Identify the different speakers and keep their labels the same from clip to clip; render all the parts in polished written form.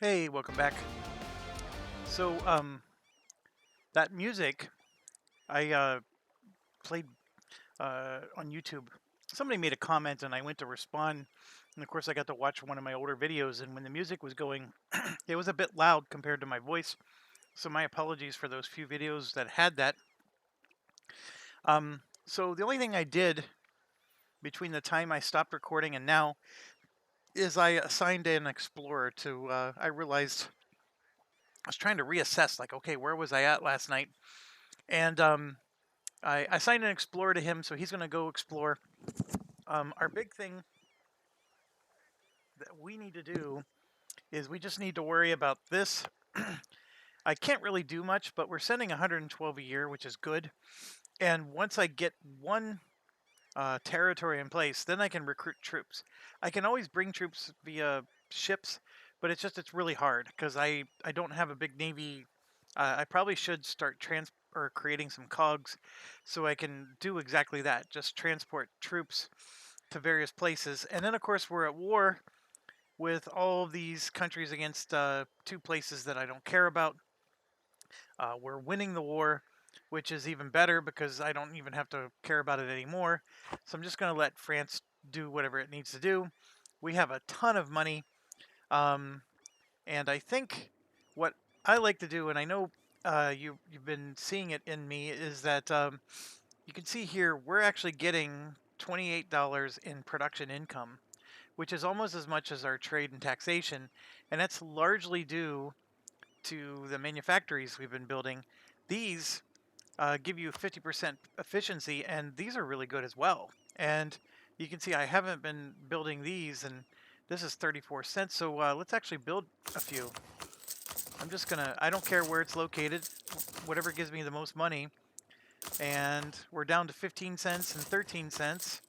Speaker 1: Hey, welcome back. So, that music I played on YouTube. Somebody made a comment, and I went to respond. And of course, I got to watch one of my older videos. And when the music was going, it was a bit loud compared to my voice. So, my apologies for those few videos that had that. So, the only thing I did between the time I stopped recording and now is I assigned an explorer to. I realized I was trying to reassess, like, okay, where was I at last night? And I assigned an explorer to him, so he's going to go explore. Our big thing that we need to do is we just need to worry about this. I can't really do much, but we're sending 112 a year, which is good. And once I get one territory in place, then I can recruit troops. I can always bring troops via ships, but it's really hard because I don't have a big navy. I probably should start or creating some cogs so I can do exactly that. Just transport troops to various places, and then of course we're at war with all of these countries against two places that I don't care about. We're winning the war, which is even better because I don't even have to care about it anymore. So I'm just going to let France do whatever it needs to do. We have a ton of money. Um, and I think what I like to do, and I know you've been seeing it in me, is that you can see here we're actually getting $28 in production income, which is almost as much as our trade and taxation. And that's largely due to the manufactories we've been building. These give you 50% efficiency, and these are really good as well. And you can see I haven't been building these, and this is 34 cents. So let's actually build a few. I don't care where it's located, whatever gives me the most money. And we're down to 15 cents and 13 cents.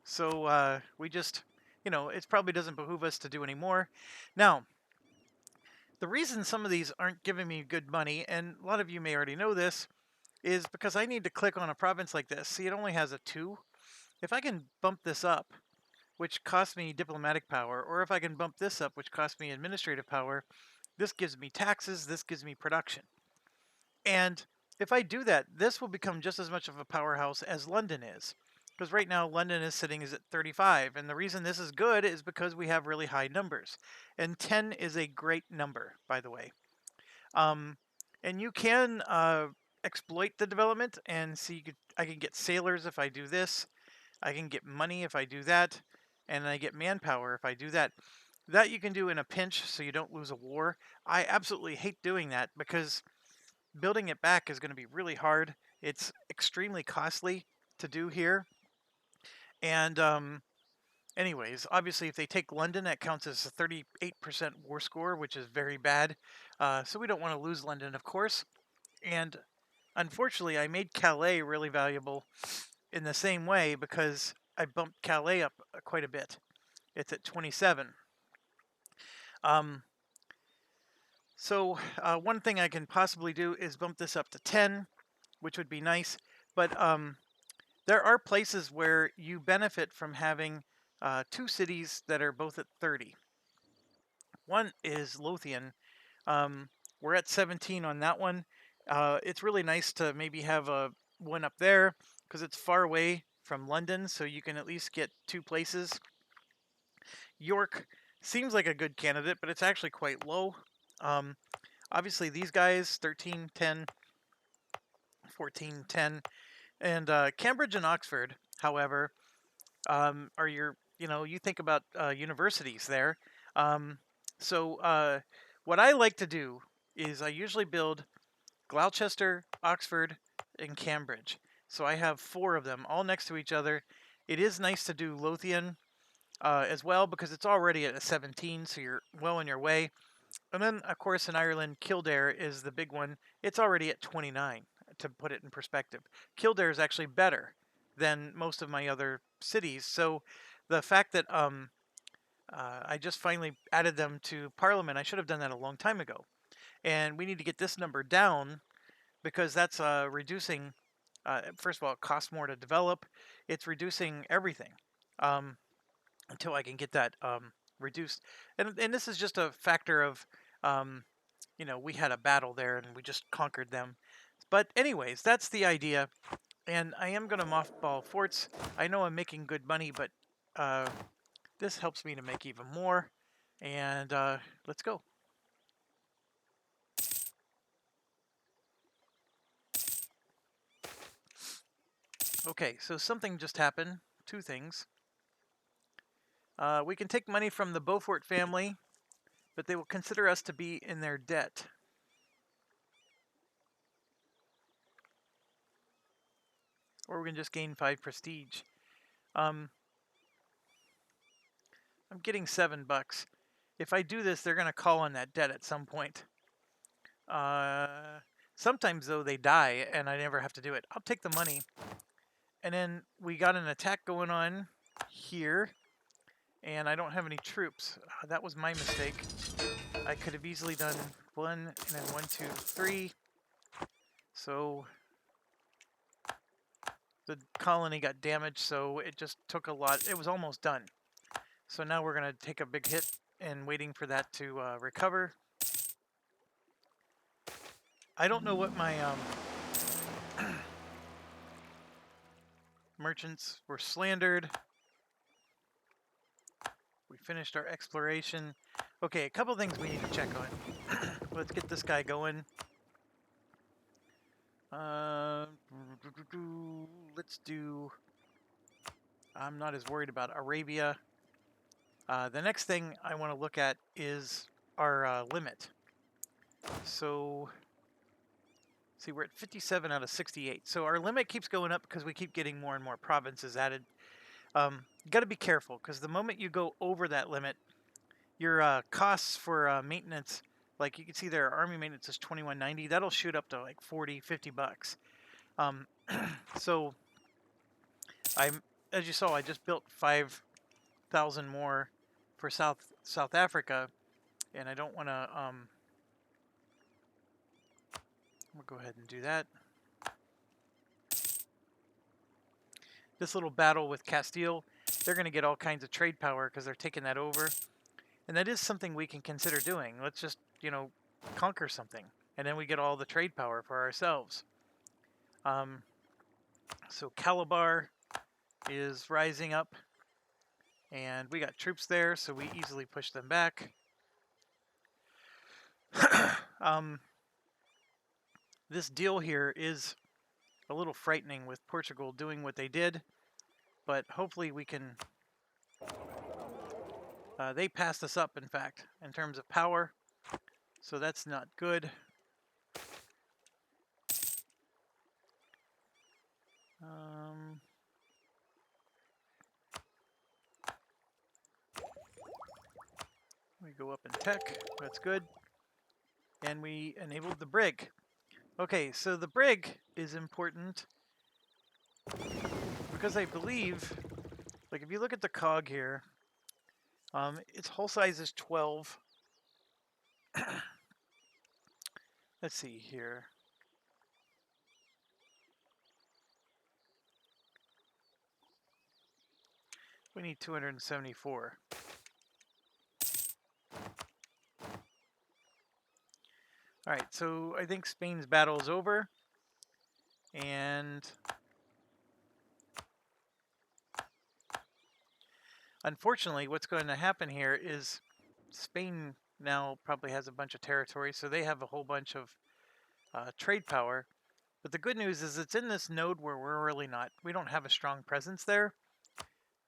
Speaker 1: So we just, it probably doesn't behoove us to do any more. Now, the reason some of these aren't giving me good money, and a lot of you may already know this, is because I need to click on a province like this. See, it only has a 2. If I can bump this up, which costs me diplomatic power, or if I can bump this up, which costs me administrative power, this gives me taxes, this gives me production. And if I do that, this will become just as much of a powerhouse as London is. Because right now, London is sitting at 35. And the reason this is good is because we have really high numbers. And 10 is a great number, by the way. Um, and you can exploit the development and see, I can get sailors if I do this. I can get money if I do that. And I get manpower if I do that. That you can do in a pinch so you don't lose a war. I absolutely hate doing that because building it back is going to be really hard. It's extremely costly to do here. And anyways, obviously, if they take London, that counts as a 38% war score, which is very bad. So we don't want to lose London, of course. And unfortunately, I made Calais really valuable in the same way because I bumped Calais up quite a bit. It's at 27. Um, so one thing I can possibly do is bump this up to 10, which would be nice. But there are places where you benefit from having two cities that are both at 30. One is Lothian. We're at 17 on that one. It's really nice to maybe have one up there because it's far away from London, so you can at least get two places. York seems like a good candidate, but it's actually quite low. Um, Obviously, these guys 13, 10, 14, 10, and Cambridge and Oxford, however, are you think about universities there. Um, so what I like to do is I usually build Gloucester, Oxford, and Cambridge. So I have 4 of them all next to each other. It is nice to do Lothian as well because it's already at a 17, so you're well on your way. And then, of course, in Ireland, Kildare is the big one. It's already at 29, to put it in perspective. Kildare is actually better than most of my other cities. So the fact that I just finally added them to Parliament, I should have done that a long time ago. And we need to get this number down because that's reducing, first of all, it costs more to develop. It's reducing everything until I can get that reduced. And this is just a factor of, we had a battle there and we just conquered them. But anyways, that's the idea. And I am going to mothball forts. I know I'm making good money, but this helps me to make even more. And let's go. Okay, so something just happened. Two things. We can take money from the Beaufort family, but they will consider us to be in their debt. Or we can just gain 5 prestige. I'm getting $7. If I do this, they're going to call on that debt at some point. Sometimes, though, they die, and I never have to do it. I'll take the money. And then we got an attack going on here, and I don't have any troops. That was my mistake. I could have easily done 1, and then 1, 2, 3. So the colony got damaged, so it just took a lot. It was almost done. So now we're going to take a big hit and waiting for that to recover. I don't know what my merchants were slandered. We finished our exploration. Okay, a couple things we need to check on. Let's get this guy going. Let's do... I'm not as worried about Arabia. The next thing I want to look at is our limit. So, see, we're at 57 out of 68. So our limit keeps going up because we keep getting more and more provinces added. You got to be careful because the moment you go over that limit, your costs for maintenance, like you can see there, army maintenance is $21.90. That'll shoot up to like 40, 50 bucks. So as you saw, I just built 5,000 more for South Africa, and I don't want to. We'll go ahead and do that. This little battle with Castile, they're going to get all kinds of trade power because they're taking that over. And that is something we can consider doing. Let's just, conquer something. And then we get all the trade power for ourselves. So Calabar is rising up. And we got troops there, so we easily push them back. This deal here is a little frightening with Portugal doing what they did. But hopefully we can... they passed us up, in fact, in terms of power. So that's not good. We go up in tech. That's good. And we enabled the brig. Okay, so the brig is important because I believe, like if you look at the cog here, its hull size is 12. Let's see here. We need 274. All right, so I think Spain's battle is over. And unfortunately, what's going to happen here is Spain now probably has a bunch of territory, so they have a whole bunch of trade power. But the good news is it's in this node where we're really not. We don't have a strong presence there.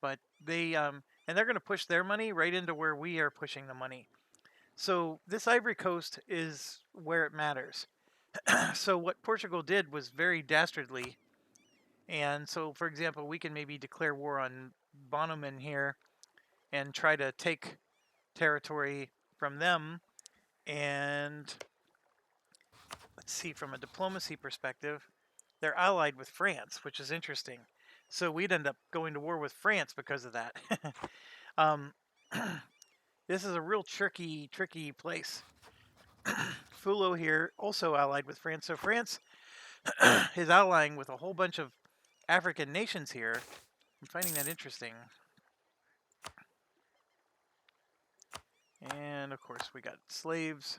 Speaker 1: But they, and they're going to push their money right into where we are pushing the money. So this Ivory Coast is where it matters. So what Portugal did was very dastardly. And so, for example, we can maybe declare war on Bonneman here and try to take territory from them. And let's see, from a diplomacy perspective, they're allied with France, which is interesting. So we'd end up going to war with France because of that. This is a real tricky place. Fulo here, also allied with France. So France is allying with a whole bunch of African nations here. I'm finding that interesting. And of course we got slaves.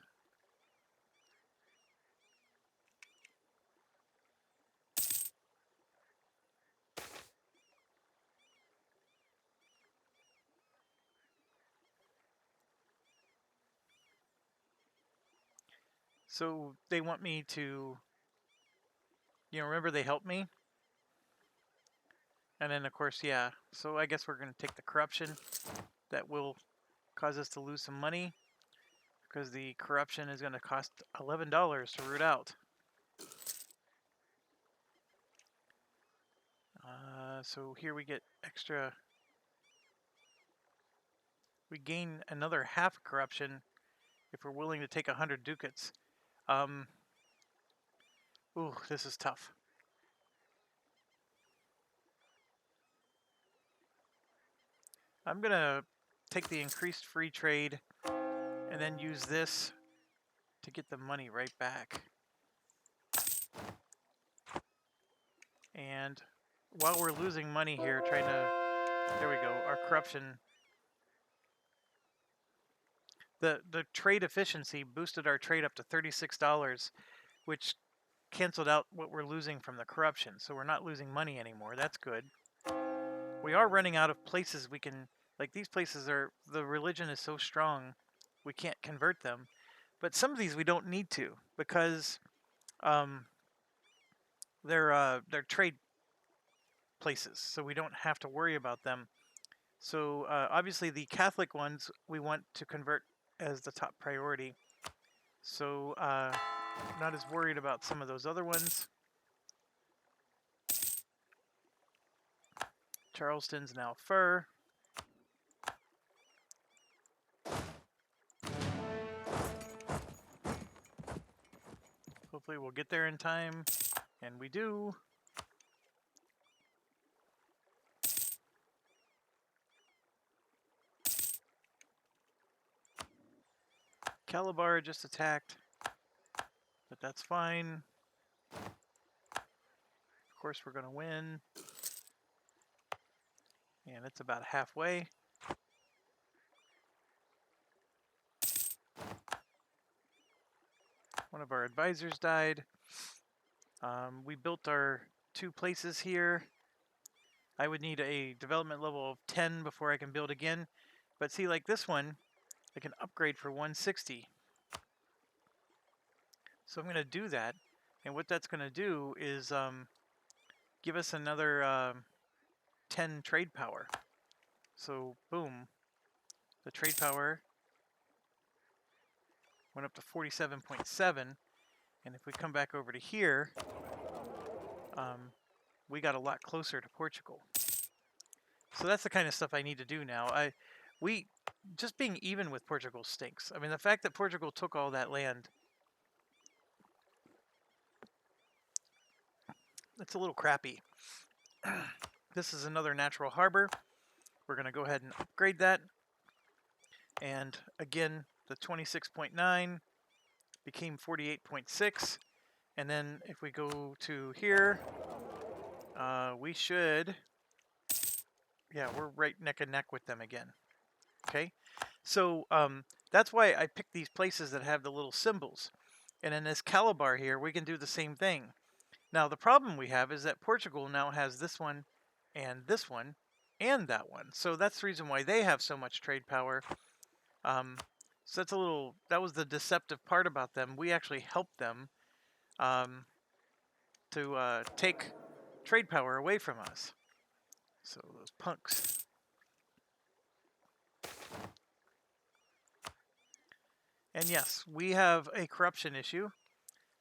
Speaker 1: So they want me to, remember they helped me? And then of course, yeah, so I guess we're going to take the corruption. That will cause us to lose some money because the corruption is going to cost $11 to root out. So here we get extra. We gain another half corruption if we're willing to take 100 ducats. Ooh, this is tough. I'm going to take the increased free trade and then use this to get the money right back. And while we're losing money here, trying to, there we go, our corruption. The trade efficiency boosted our trade up to $36, which canceled out what we're losing from the corruption. So we're not losing money anymore. That's good. We are running out of places we can, like these places are, the religion is so strong, we can't convert them. But some of these we don't need to because they're trade places, so we don't have to worry about them. So obviously the Catholic ones we want to convert as the top priority. So not as worried about some of those other ones. Charleston's now fur. Hopefully we'll get there in time, and we do. Calabar just attacked, but that's fine. Of course we're going to win. And it's about halfway. One of our advisors died. We built our 2 places here. I would need a development level of 10 before I can build again. But see, like this one, I can upgrade for 160. So I'm going to do that. And what that's going to do is give us another 10 trade power. So boom, the trade power went up to 47.7. And if we come back over to here, we got a lot closer to Portugal. So that's the kind of stuff I need to do now. We just being even with Portugal stinks. I mean, the fact that Portugal took all that land, it's a little crappy. This is another natural harbor. We're going to go ahead and upgrade that. And again, the 26.9 became 48.6. And then if we go to here, we should, yeah, we're right neck and neck with them again. Okay, so that's why I picked these places that have the little symbols. And in this Calabar here, we can do the same thing. Now, the problem we have is that Portugal now has this one and this one and that one. So that's the reason why they have so much trade power. So that's that was the deceptive part about them. We actually helped them to take trade power away from us. So those punks. And yes, we have a corruption issue.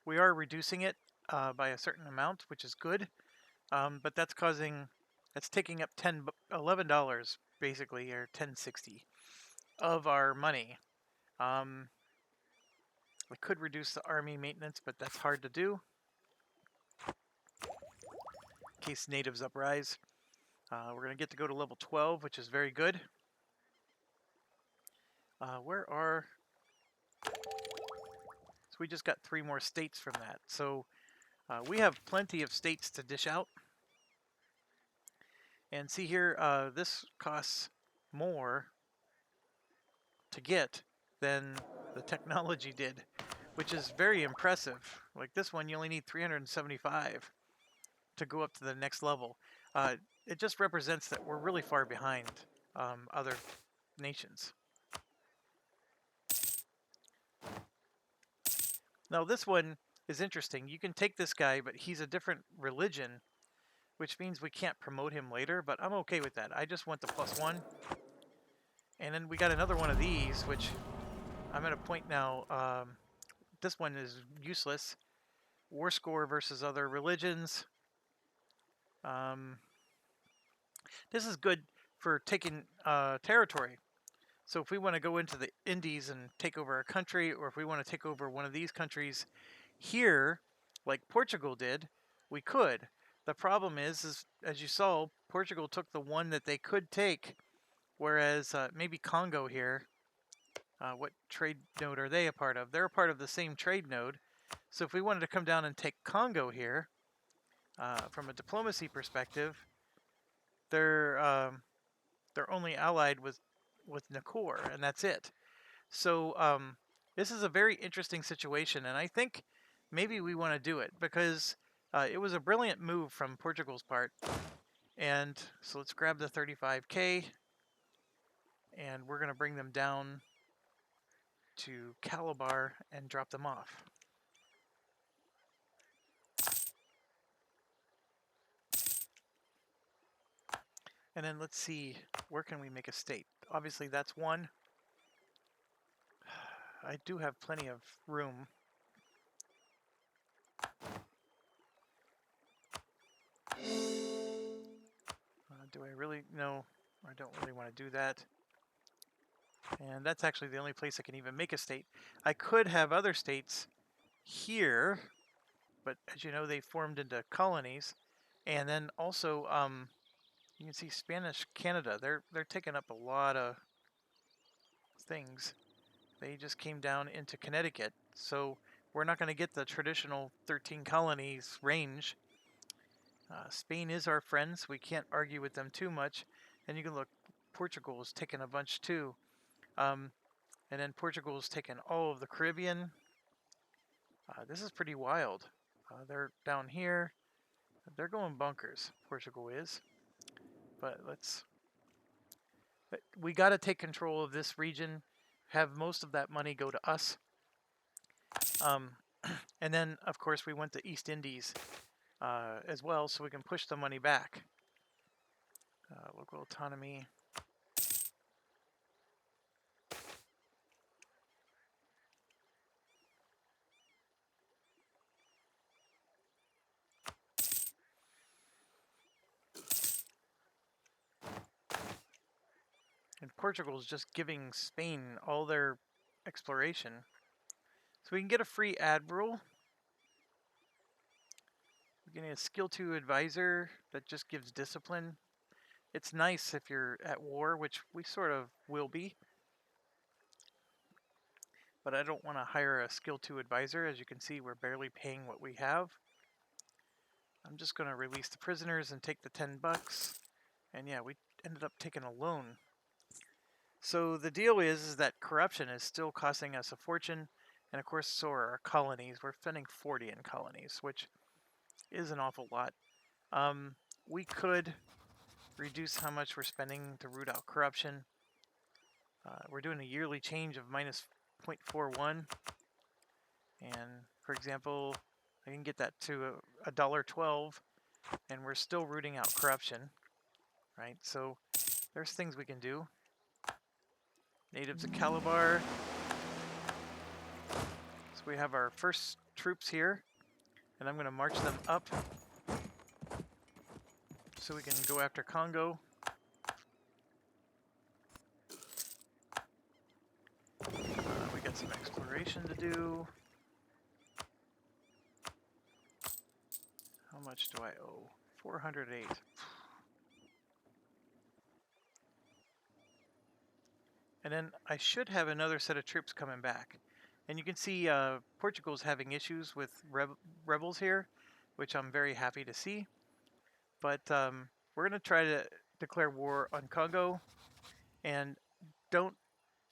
Speaker 1: We are reducing it by a certain amount, which is good. But that's taking up $11 basically, or $10.60 of our money. We could reduce the army maintenance, but that's hard to do in case natives uprise. We're going to go to level 12, which is very good. So we just got 3 more states from that. So we have plenty of states to dish out. And see here, this costs more to get than the technology did, which is very impressive. Like this one, you only need 375 to go up to the next level. It just represents that we're really far behind other nations. Now this one is interesting. You can take this guy, but he's a different religion, which means we can't promote him later, but I'm okay with that. I just want the +1. And then we got another one of these, which I'm at a point now. This one is useless. War score versus other religions. This is good for taking territory. So if we want to go into the Indies and take over a country, or if we want to take over one of these countries here, like Portugal did, we could. The problem is as you saw, Portugal took the one that they could take, whereas maybe Congo here, what trade node are they a part of? They're a part of the same trade node. So if we wanted to come down and take Congo here, from a diplomacy perspective, they're only allied with Nakor, and that's it. So this is a very interesting situation, and I think maybe we want to do it because it was a brilliant move from Portugal's part. And so let's grab the 35K, and we're going to bring them down to Calabar and drop them off. And then let's see, where can we make a state? Obviously that's one. I do have plenty of room. Do I really? No, I don't really want to do that. And that's actually the only place I can even make a state. I could have other states here, but as you know, they formed into colonies. And then also, you can see Spanish Canada. They're taking up a lot of things. They just came down into Connecticut, so we're not going to get the traditional 13 colonies range. Spain is our friends. We can't argue with them too much. And you can look, Portugal is taking a bunch too. And then Portugal's taken all of the Caribbean. This is pretty wild. They're down here. They're going bunkers, Portugal is. But we got to take control of this region, have most of that money go to us. And then, of course, we went to East Indies as well, so we can push the money back. Local autonomy. And Portugal is just giving Spain all their exploration. So we can get a free admiral. We're getting a skill 2 advisor that just gives discipline. It's nice if you're at war, which we sort of will be. But I don't want to hire a skill 2 advisor. As you can see, we're barely paying what we have. I'm just going to release the prisoners and take the 10 bucks. And yeah, we ended up taking a loan. So the deal is that corruption is still costing us a fortune. And of course, so are our colonies. We're spending 40 in colonies, which is an awful lot. We could reduce how much we're spending to root out corruption. We're doing a yearly change of minus 0.41. And for example, I can get that to $1.12, and we're still rooting out corruption, right? So there's things we can do. Natives of Calabar. So we have our first troops here, and I'm going to march them up so we can go after Congo. We got some exploration to do. How much do I owe? 408. And then I should have another set of troops coming back. And you can see Portugal's having issues with rebels here, which I'm very happy to see. But we're going to try to declare war on Congo. And don't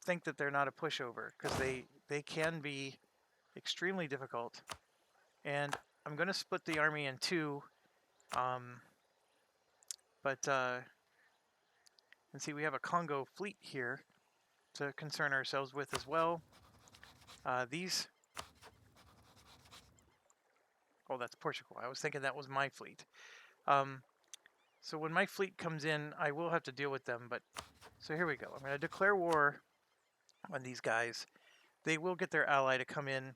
Speaker 1: think that they're not a pushover, because they can be extremely difficult. And I'm going to split the army in two. And see, we have a Congo fleet here to concern ourselves with as well. These... Oh, that's Portugal. I was thinking that was my fleet. So when my fleet comes in, I will have to deal with them. But so here we go. I'm going to declare war on these guys. They will get their ally to come in.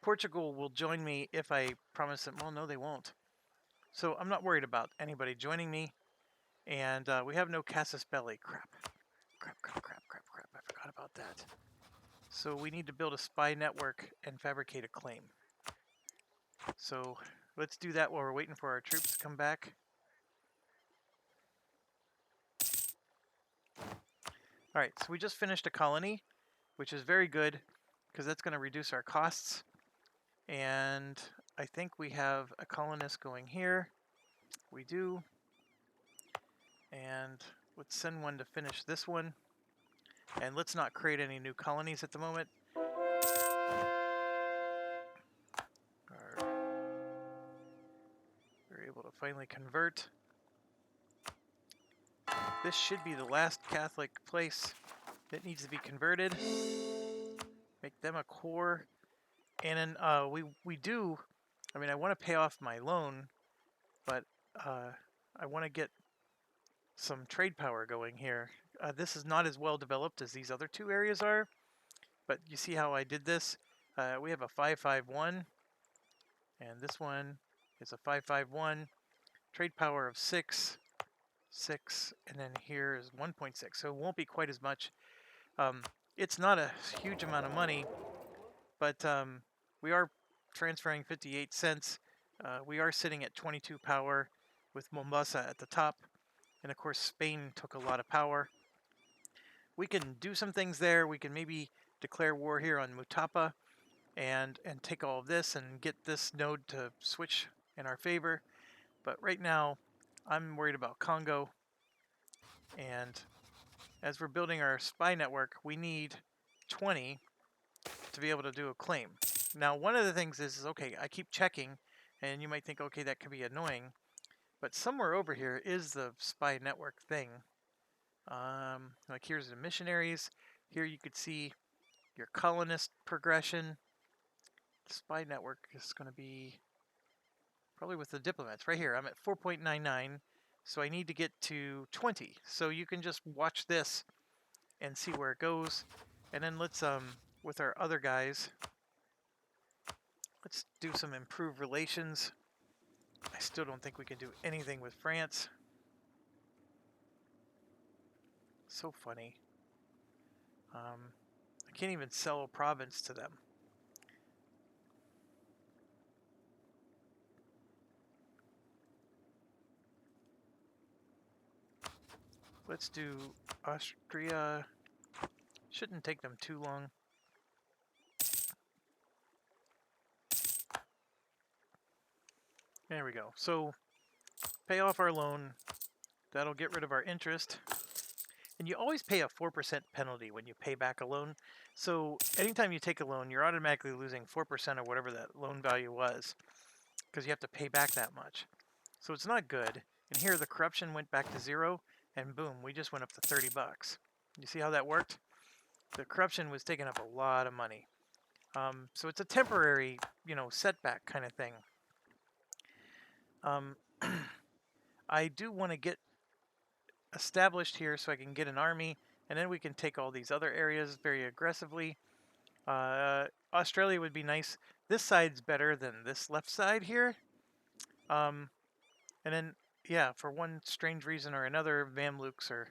Speaker 1: Portugal will join me if I promise them. Well, no, they won't. So I'm not worried about anybody joining me. And we have no casus belli. Crap. I forgot about that. So we need to build a spy network and fabricate a claim. So let's do that while we're waiting for our troops to come back. All right, so we just finished a colony, which is very good because that's going to reduce our costs. And I think we have a colonist going here. We do. And let's send one to finish this one. And let's not create any new colonies at the moment. We're able to finally convert. This should be the last Catholic place that needs to be converted. Make them a core. And then we do, I mean, I want to pay off my loan, but I want to get some trade power going here. This is not as well developed as these other two areas are, but you see how I did this? We have a 551, and this one is a 551. Trade power of 6, and then here is 1.6, so it won't be quite as much. It's not a huge amount of money, but we are transferring 58 cents. We are sitting at 22 power with Mombasa at the top. And of course, Spain took a lot of power. We can do some things there. We can maybe declare war here on Mutapa and take all of this and get this node to switch in our favor. But right now, I'm worried about Congo. And as we're building our spy network, we need 20 to be able to do a claim. Now, one of the things is okay, I keep checking, and you might think, okay, that could be annoying. But somewhere over here is the spy network thing. Like here's the missionaries. Here you could see your colonist progression. The spy network is going to be probably with the diplomats. Right here, I'm at 4.99, so I need to get to 20. So you can just watch this and see where it goes. And then let's, with our other guys, let's do some improved relations. I still don't think we can do anything with France. So funny. I can't even sell a province to them. Let's do Austria. Shouldn't take them too long. There we go. So pay off our loan. That'll get rid of our interest. And you always pay a 4% penalty when you pay back a loan. So anytime you take a loan, you're automatically losing 4% of whatever that loan value was, because you have to pay back that much. So it's not good. And here the corruption went back to 0, and boom, we just went up to 30 bucks. You see how that worked? The corruption was taking up a lot of money. So it's a temporary, setback kind of thing. I do want to get established here so I can get an army, and then we can take all these other areas very aggressively. Australia would be nice. This side's better than this left side here. And then, yeah, for one strange reason or another, Mamluks are...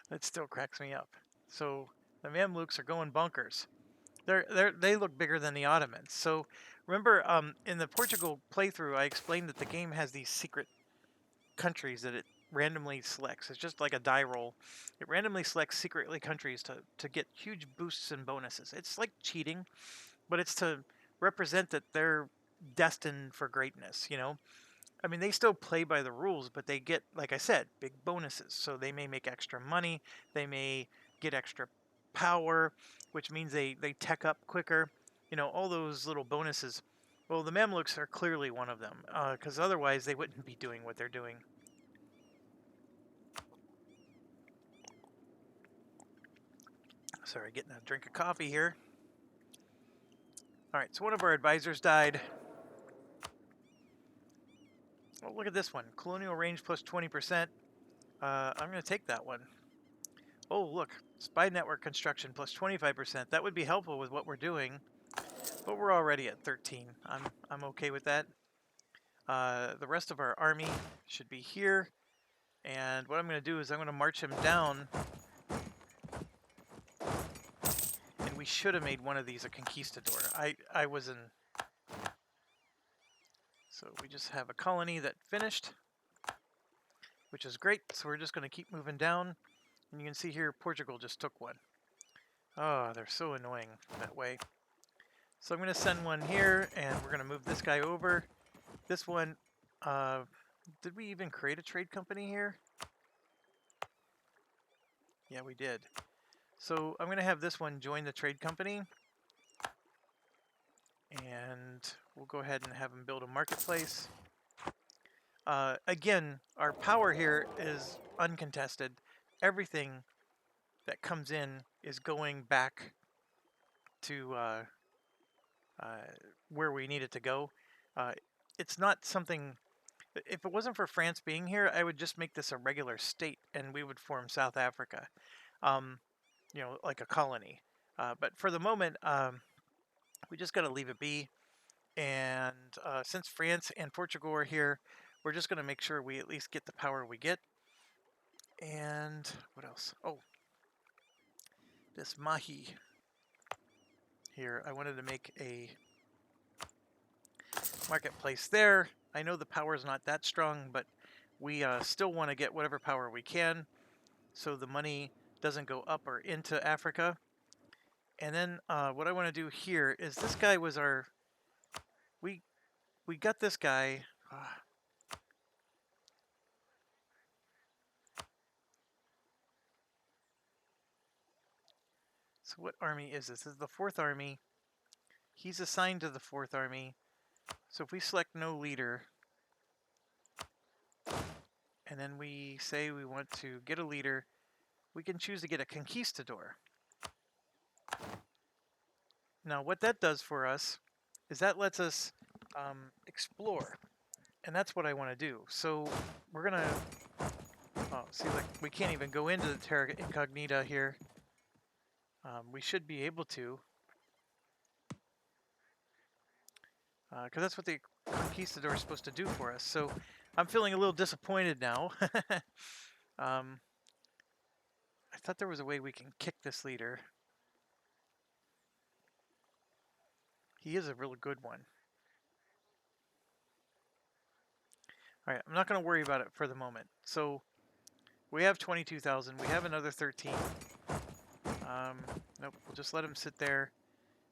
Speaker 1: that still cracks me up. So the Mamluks are going bonkers. They look bigger than the Ottomans. So remember, in the Portugal playthrough, I explained that the game has these secret countries that it randomly selects. It's just like a die roll. It randomly selects secretly countries to get huge boosts and bonuses. It's like cheating, but it's to represent that they're destined for greatness, I mean, they still play by the rules, but they get, like I said, big bonuses. So they may make extra money. They may get extra power, which means they tech up quicker. You know, all those little bonuses. Well, the Mamluks are clearly one of them, because otherwise they wouldn't be doing what they're doing. Sorry, getting a drink of coffee here. All right, so one of our advisors died. Oh, look at this one. Colonial range plus 20%. I'm going to take that one. Oh, look. Spy network construction plus 25%. That would be helpful with what we're doing. But we're already at 13. I'm okay with that. The rest of our army should be here. And what I'm going to do is I'm going to march him down. And we should have made one of these a conquistador. I was in... So we just have a colony that finished, which is great. So we're just going to keep moving down. And you can see here, Portugal just took one. Oh, they're so annoying that way. So I'm going to send one here, and we're going to move this guy over. This one, did we even create a trade company here? Yeah, we did. So I'm going to have this one join the trade company. And we'll go ahead and have him build a marketplace. Again, our power here is uncontested. Everything that comes in is going back to where we need it to go. It's not something... If it wasn't for France being here, I would just make this a regular state, and we would form South Africa, you know, like a colony. But for the moment, we just got to leave it be. And since France and Portugal are here, we're just going to make sure we at least get the power we get. And what else? Oh, this Mahi here. I wanted to make a marketplace there. I know the power is not that strong, but we still want to get whatever power we can so the money doesn't go up or into Africa. And then what I want to do here is this guy was our... We got this guy... So what army is this? This is the 4th Army. He's assigned to the 4th Army. So if we select no leader, and then we say we want to get a leader, we can choose to get a conquistador. Now what that does for us is that lets us explore. And that's what I want to do. So we're going to... Oh, see, like, we can't even go into the Terra Incognita here. We should be able to. Because that's what the Conquistador is supposed to do for us. So I'm feeling a little disappointed now. I thought there was a way we can kick this leader. He is a really good one. Alright, I'm not going to worry about it for the moment. So we have 22,000. We have another 13. Nope, we'll just let him sit there.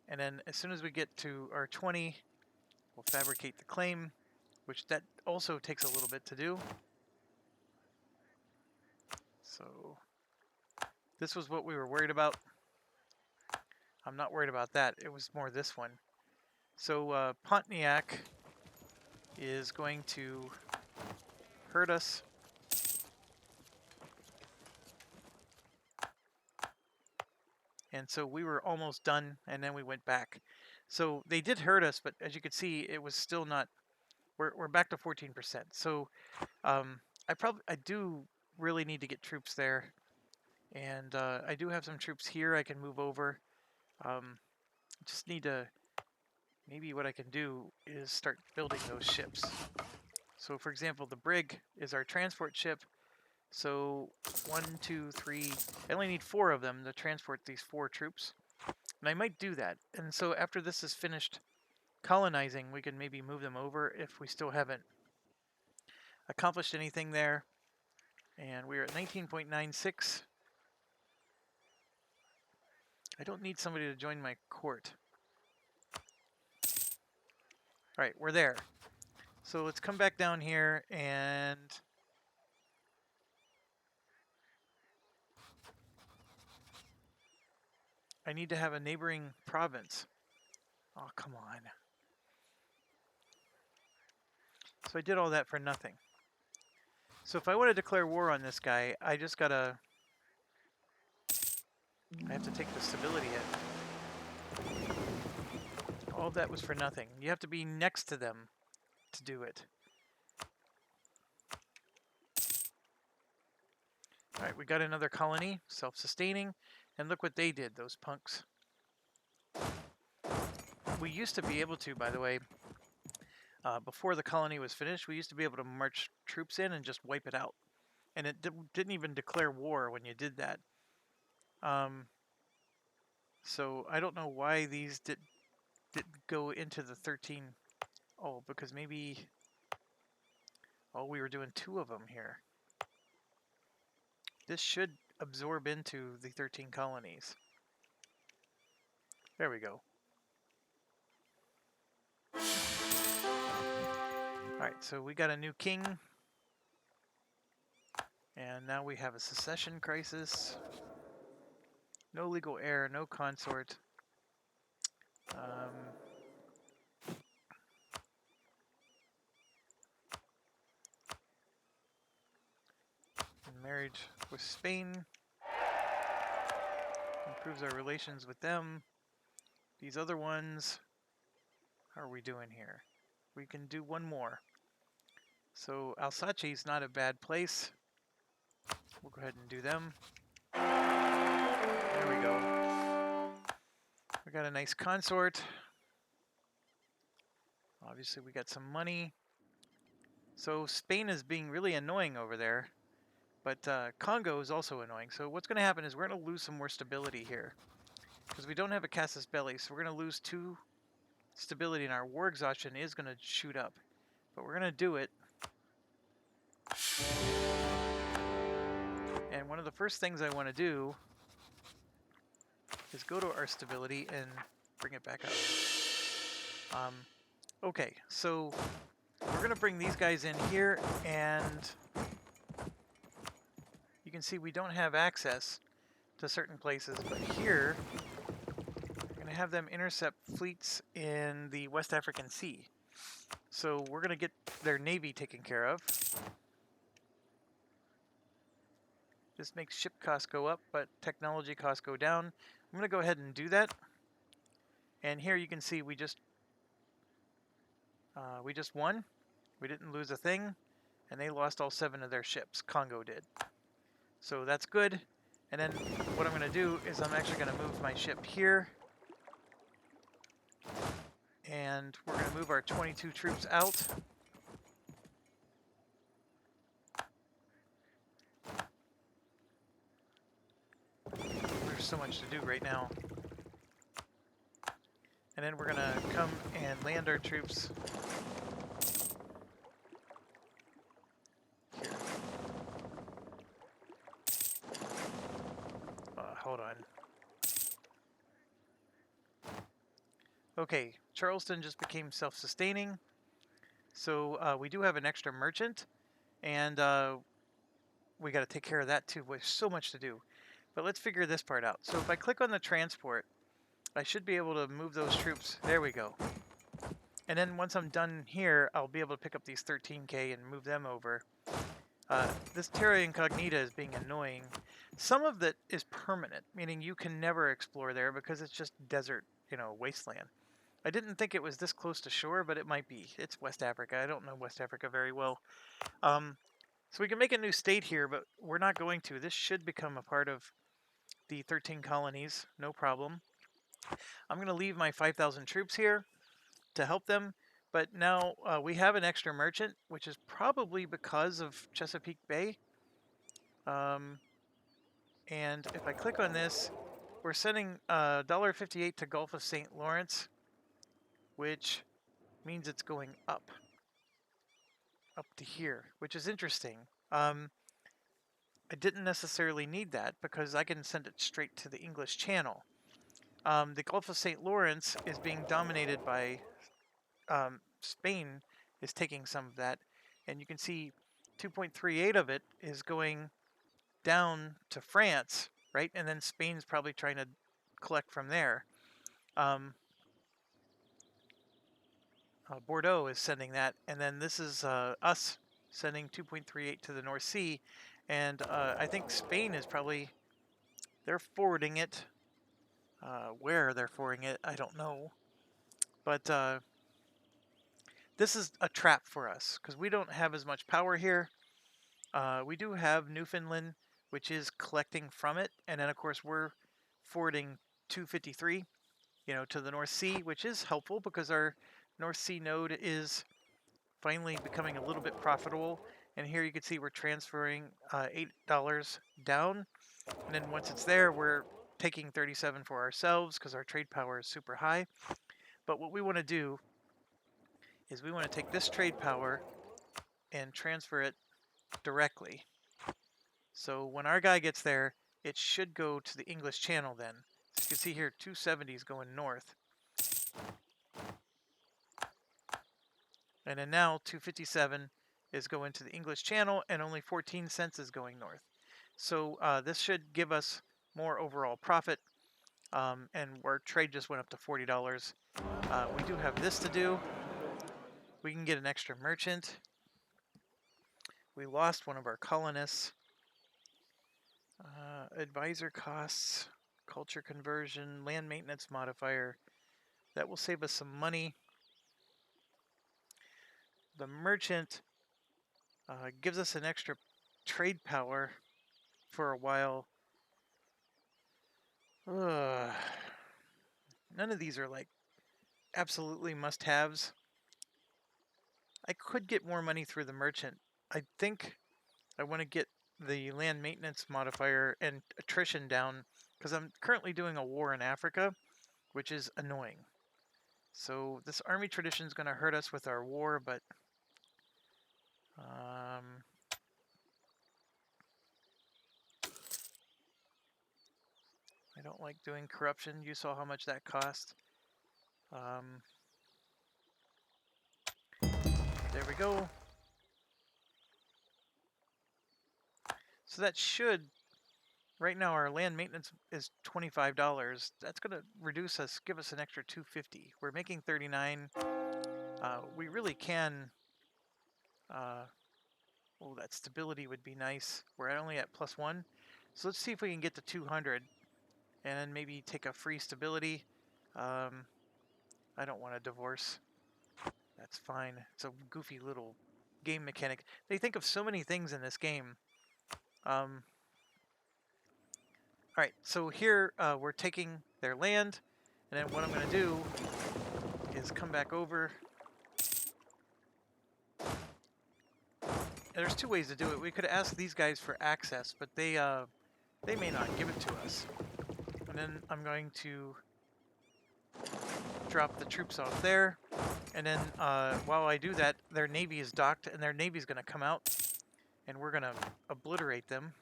Speaker 1: And then as soon as we get to our 20, we'll fabricate the claim, which that also takes a little bit to do. So this was what we were worried about. I'm not worried about that. It was more this one. So Pontiac is going to hurt us. And so we were almost done, and then we went back. So they did hurt us, but as you can see, it was still not... We're back to 14%. So I do really need to get troops there. And I do have some troops here I can move over. Just need to... Maybe what I can do is start building those ships. So for example, the brig is our transport ship. So 1, 2, 3, I only need 4 of them to transport these 4 troops. And I might do that. And so after this is finished colonizing, we can maybe move them over if we still haven't accomplished anything there. And we're at 19.96. I don't need somebody to join my court. All right, we're there. So let's come back down here and... I need to have a neighboring province. Oh, come on. So I did all that for nothing. So if I want to declare war on this guy, I just gotta... I have to take the stability hit. All of that was for nothing. You have to be next to them to do it. Alright, we got another colony, self-sustaining, and look what they did, those punks. We used to be able to, by the way, before the colony was finished, we used to be able to march troops in and just wipe it out. And it didn't even declare war when you did that. So I don't know why these didn't go into the 13. Oh, because maybe... Oh, we were doing 2 of them here. This should absorb into the 13 colonies. There we go. Alright, so we got a new king. And now we have a secession crisis. No legal heir, no consort. Marriage with Spain. Improves our relations with them. These other ones, how are we doing here? We can do one more. So Alsace's not a bad place. We'll go ahead and do them. There we go. We got a nice consort. Obviously we got some money. So Spain is being really annoying over there. But Congo is also annoying. So what's going to happen is we're going to lose some more stability here. Because we don't have a casus belli. So we're going to lose 2 stability. And our war exhaustion is going to shoot up. But we're going to do it. And one of the first things I want to do is go to our stability and bring it back up. Okay, so we're going to bring these guys in here, and you can see we don't have access to certain places, but here we're going to have them intercept fleets in the West African Sea. So we're going to get their navy taken care of. This makes ship costs go up, but technology costs go down. I'm going to go ahead and do that. And here you can see we just won. We didn't lose a thing, and they lost all 7 of their ships. Congo did. So that's good. And then what I'm going to do is I'm actually going to move my ship here. And we're going to move our 22 troops out. There's so much to do right now. And then we're going to come and land our troops here. Hold on. Okay, Charleston just became self-sustaining. So we do have an extra merchant. And we got to take care of that too. There's so much to do. But let's figure this part out. So if I click on the transport, I should be able to move those troops. There we go. And then once I'm done here, I'll be able to pick up these 13K and move them over. This Terra Incognita is being annoying. Some of that is permanent, meaning you can never explore there because it's just desert, wasteland. I didn't think it was this close to shore, but it might be. It's West Africa. I don't know West Africa very well. So we can make a new state here, but we're not going to. This should become a part of the 13 colonies, no problem. I'm going to leave my 5,000 troops here to help them, but now we have an extra merchant, which is probably because of Chesapeake Bay. And if I click on this, we're sending $1.58 to Gulf of St. Lawrence, which means it's going up to here, which is interesting. I didn't necessarily need that because I can send it straight to the English Channel. The Gulf of St. Lawrence is being dominated by Spain is taking some of that, and you can see 2.38 of it is going down to France, right? And then Spain's probably trying to collect from there. Bordeaux is sending that, and then this is us sending 2.38 to the North Sea, and I think Spain is probably, they're forwarding it. Where they're forwarding it, I don't know. But this is a trap for us because we don't have as much power here. We do have Newfoundland, which is collecting from it, and then of course we're forwarding 253, to the North Sea, which is helpful because our North Sea node is finally becoming a little bit profitable. And here you can see we're transferring $8 down, and then once it's there, we're taking 37 for ourselves because our trade power is super high. But what we want to do is we want to take this trade power and transfer it directly. So when our guy gets there, it should go to the English Channel then. So you can see here 270 is going north. And then now 257 is going to the English Channel, and only 14 cents is going north. So this should give us more overall profit. And our trade just went up to $40. We do have this to do. We can get an extra merchant. We lost one of our colonists. Advisor costs, culture conversion, land maintenance modifier. That will save us some money. The merchant gives us an extra trade power for a while. None of these are like absolutely must-haves. I could get more money through the merchant. I think I want to get the land maintenance modifier and attrition down because I'm currently doing a war in Africa, which is annoying. So this army tradition is going to hurt us with our war, but I don't like doing corruption. You saw how much that cost. There we go. So that should, right now our land maintenance is $25. That's going to reduce us, give us an extra $250. We're making 39. We really can, oh, that stability would be nice. We're only at +1. So let's see if we can get to 200 and then maybe take a free stability. I don't want a divorce. That's fine. It's a goofy little game mechanic. They think of so many things in this game. All right, so here we're taking their land, and then what I'm going to do is come back over. And there's two ways to do it. We could ask these guys for access, but they may not give it to us. And then I'm going to drop the troops off there, and then while I do that, their navy is docked, and their navy's going to come out, and we're going to obliterate them.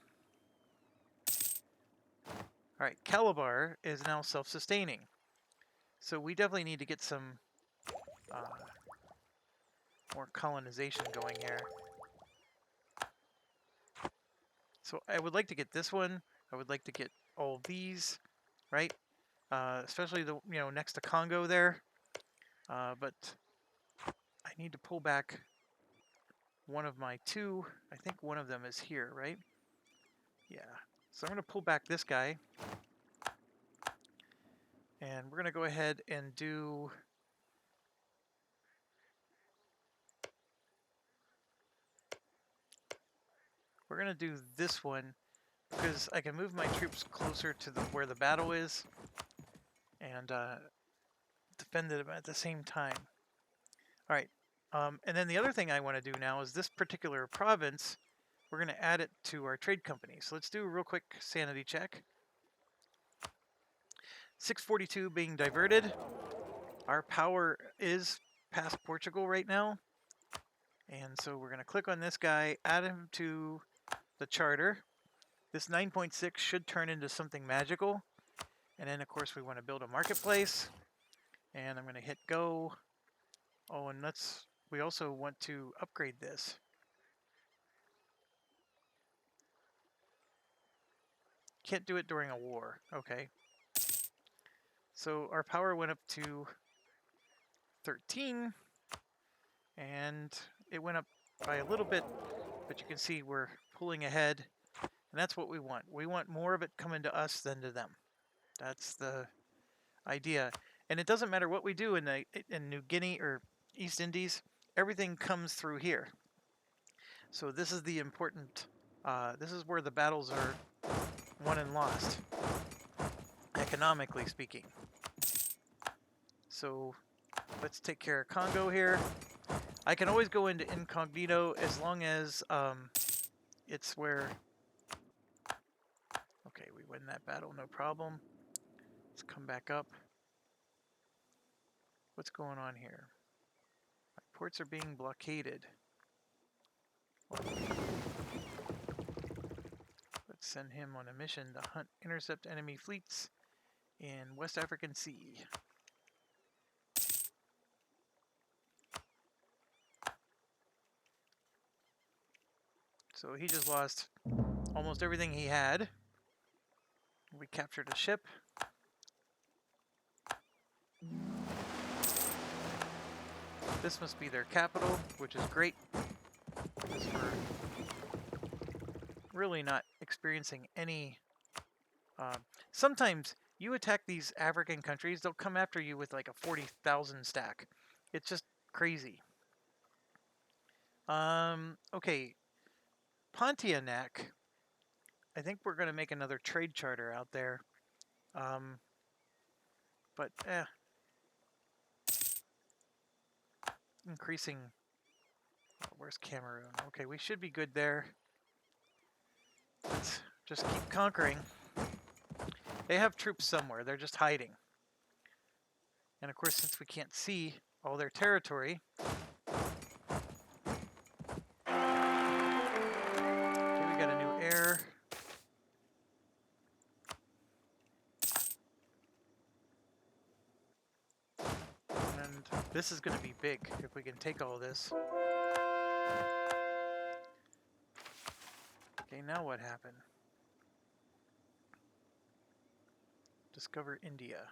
Speaker 1: All right, Calabar is now self-sustaining, so we definitely need to get some more colonization going here. So I would like to get this one. I would like to get all of these, right? Especially the next to Congo there. But I need to pull back one of my two. I think one of them is here, right? Yeah. So I'm going to pull back this guy. And we're going to go ahead and do... We're going to do this one because I can move my troops closer to where the battle is and defend them at the same time. All right. And then the other thing I want to do now is this particular province, we're going to add it to our trade company. So let's do a real quick sanity check. 642 being diverted. Our power is past Portugal right now. And so we're going to click on this guy, add him to the charter. This 9.6 should turn into something magical. And then, of course, we want to build a marketplace. And I'm going to hit go. Oh, and we also want to upgrade this. Can't do it during a war. Okay. So our power went up to 13, and it went up by a little bit, but you can see we're pulling ahead, and that's what we want. We want more of it coming to us than to them. That's the idea. And it doesn't matter what we do in New Guinea or East Indies, everything comes through here. So this is the important, this is where the battles are won and lost, economically speaking. So let's take care of Congo here. I can always go into incognito as long as it's where... Okay, we win that battle, no problem. Let's come back up. What's going on here? My ports are being blockaded. Let's send him on a mission to hunt, intercept enemy fleets in West African Sea. So he just lost almost everything he had. We captured a ship. This must be their capital, which is great, because we're really not experiencing any... sometimes you attack these African countries, they'll come after you with like a 40,000 stack. It's just crazy. Okay, Pontianak. I think we're going to make another trade charter out there. But increasing... Oh, where's Cameroon? Okay, we should be good there. Let's just keep conquering. They have troops somewhere. They're just hiding. And of course, since we can't see all their territory... Okay, we got a new heir. And this is going to be big if we can take all this. Okay, now what happened? Discover India.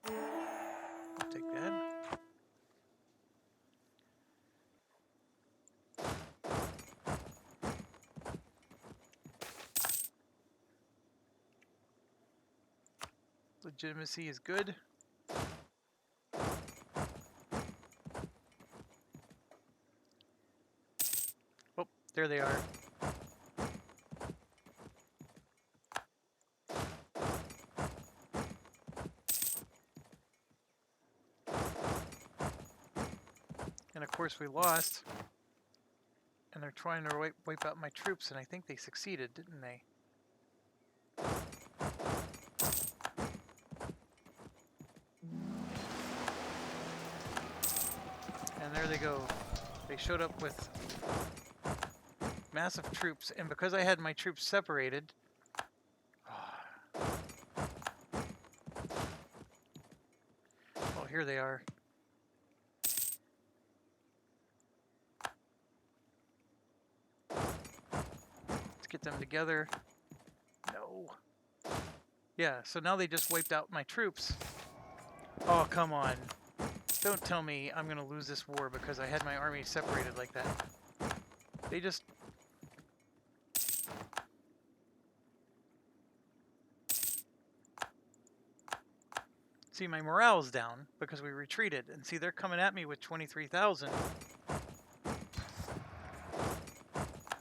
Speaker 1: I'll take that. Legitimacy is good. Oh, there they are. And of course we lost. And they're trying to wipe out my troops, and I think they succeeded, didn't they? And there they go. They showed up with massive troops, and because I had my troops separated... Oh, here they are. Let's get them together. No. Yeah, so now they just wiped out my troops. Oh, come on. Don't tell me I'm going to lose this war because I had my army separated like that. They just... See, my morale's down because we retreated. And see, they're coming at me with 23,000.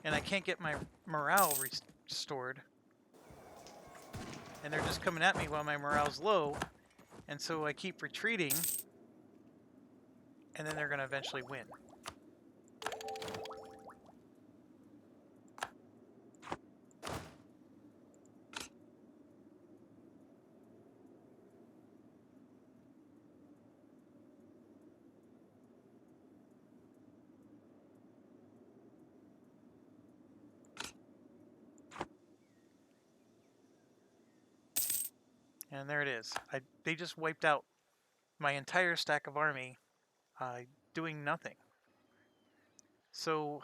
Speaker 1: And I can't get my morale restored. And they're just coming at me while my morale's low. And so I keep retreating. And then they're going to eventually win. And there it is. They just wiped out my entire stack of army, doing nothing. So...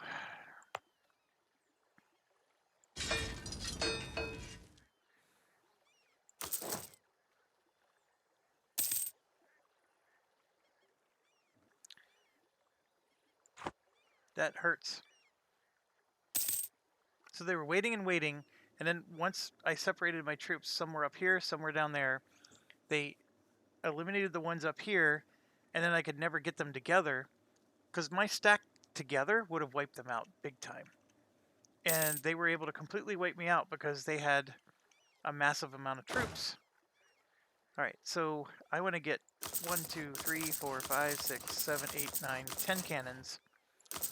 Speaker 1: That hurts. So they were waiting and waiting, and then once I separated my troops, some were up here, some were down there, they eliminated the ones up here, and then I could never get them together, because my stack together would have wiped them out big time. And they were able to completely wipe me out because they had a massive amount of troops. Alright, so I want to get 1, 2, 3, 4, 5, 6, 7, 8, 9, 10 cannons.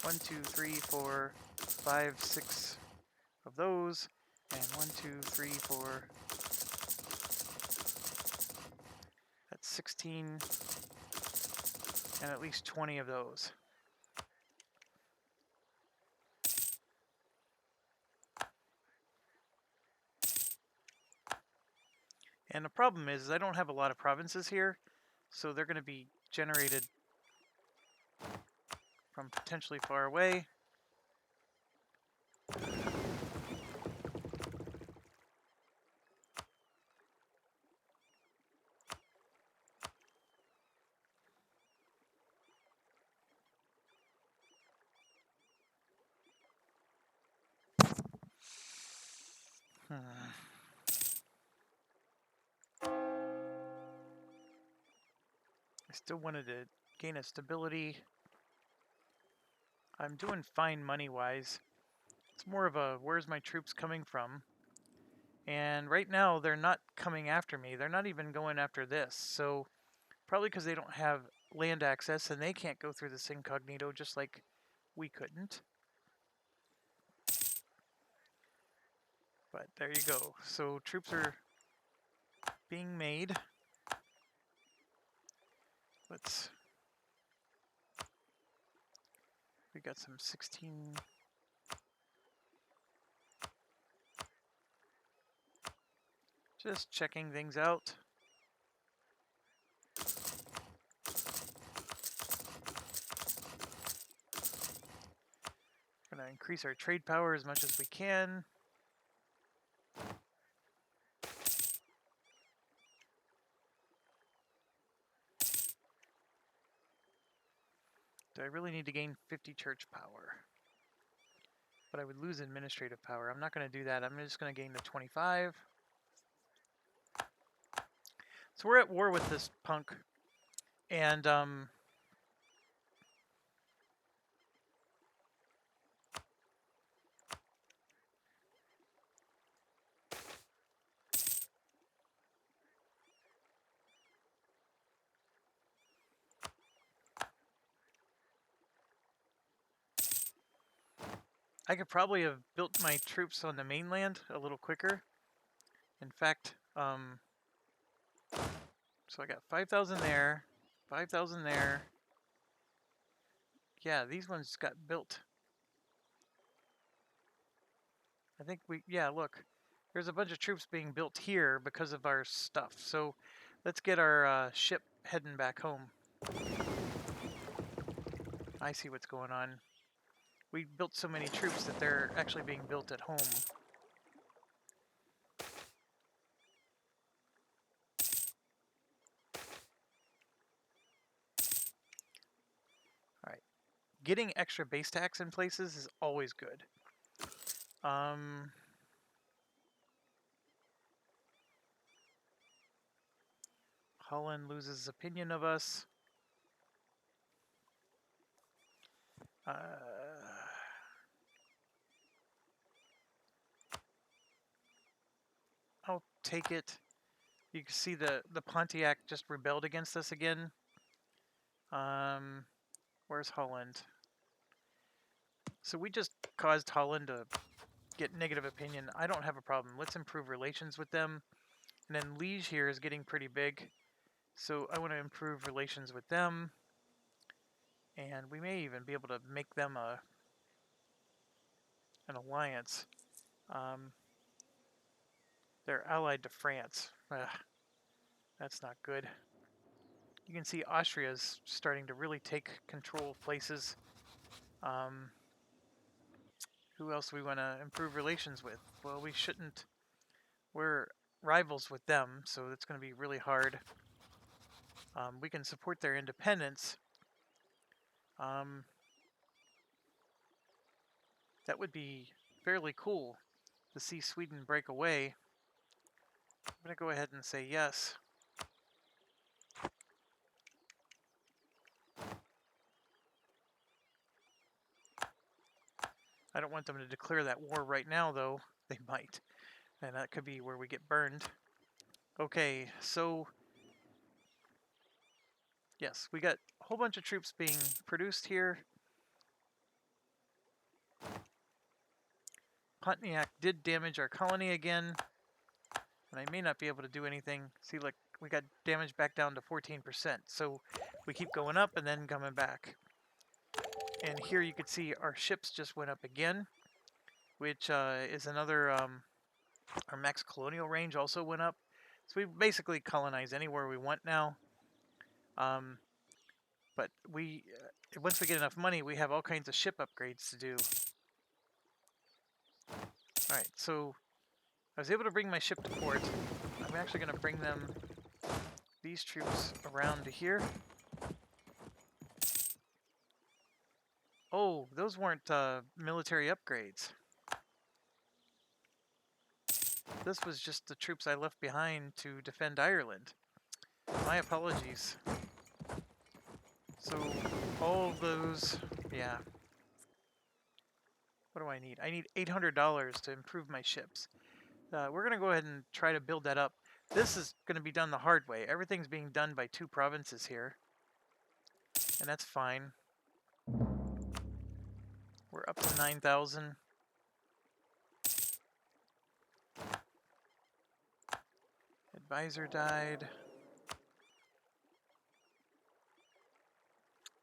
Speaker 1: 1, 2, 3, 4, 5, 6 of those, and 1, 2, 3, 4. That's 16, and at least 20 of those. And the problem is I don't have a lot of provinces here, so they're going to be generated from potentially far away. I still wanted to gain a stability. I'm doing fine money-wise. It's more of a, where's my troops coming from? And right now, they're not coming after me. They're not even going after this. So probably because they don't have land access and they can't go through this incognito just like we couldn't. But there you go. So troops are being made. We got some 16. Just checking things out. Gonna increase our trade power as much as we can. Do I really need to gain 50 church power? But I would lose administrative power. I'm not going to do that. I'm just going to gain the 25. So we're at war with this punk. And I could probably have built my troops on the mainland a little quicker. In fact, so I got 5,000 there, 5,000 there. Yeah, these ones got built. I think yeah, look. There's a bunch of troops being built here because of our stuff. So let's get our ship heading back home. I see what's going on. We built so many troops that they're actually being built at home. Alright. Getting extra base tax in places is always good. Holland loses opinion of us. I'll take it. You can see the Pontiac just rebelled against us again. Where's Holland? So we just caused Holland to get negative opinion. I don't have a problem. Let's improve relations with them. And then Liege here is getting pretty big. So I want to improve relations with them. And we may even be able to make them an alliance. They're allied to France. That's not good. You can see Austria is starting to really take control of places. Who else do we want to improve relations with? Well, we shouldn't. We're rivals with them, so it's going to be really hard. We can support their independence. That would be fairly cool to see Sweden break away. I'm going to go ahead and say yes. I don't want them to declare that war right now, though. They might. And that could be where we get burned. Okay, so... yes, we got a whole bunch of troops being produced here. Pontiac did damage our colony again. And I may not be able to do anything. See, look, we got damage back down to 14%. So we keep going up and then coming back. And here you could see our ships just went up again, which is another, our max colonial range also went up. So we basically colonize anywhere we want now. But we, once we get enough money, we have all kinds of ship upgrades to do. Alright, so I was able to bring my ship to port. I'm actually going to bring them, these troops, around to here. Oh, those weren't military upgrades. This was just the troops I left behind to defend Ireland. My apologies. So, all of those, yeah. What do I need? I need $800 to improve my ships. We're going to go ahead and try to build that up. This is going to be done the hard way. Everything's being done by 2 provinces here. And that's fine. We're up to 9,000. Advisor died.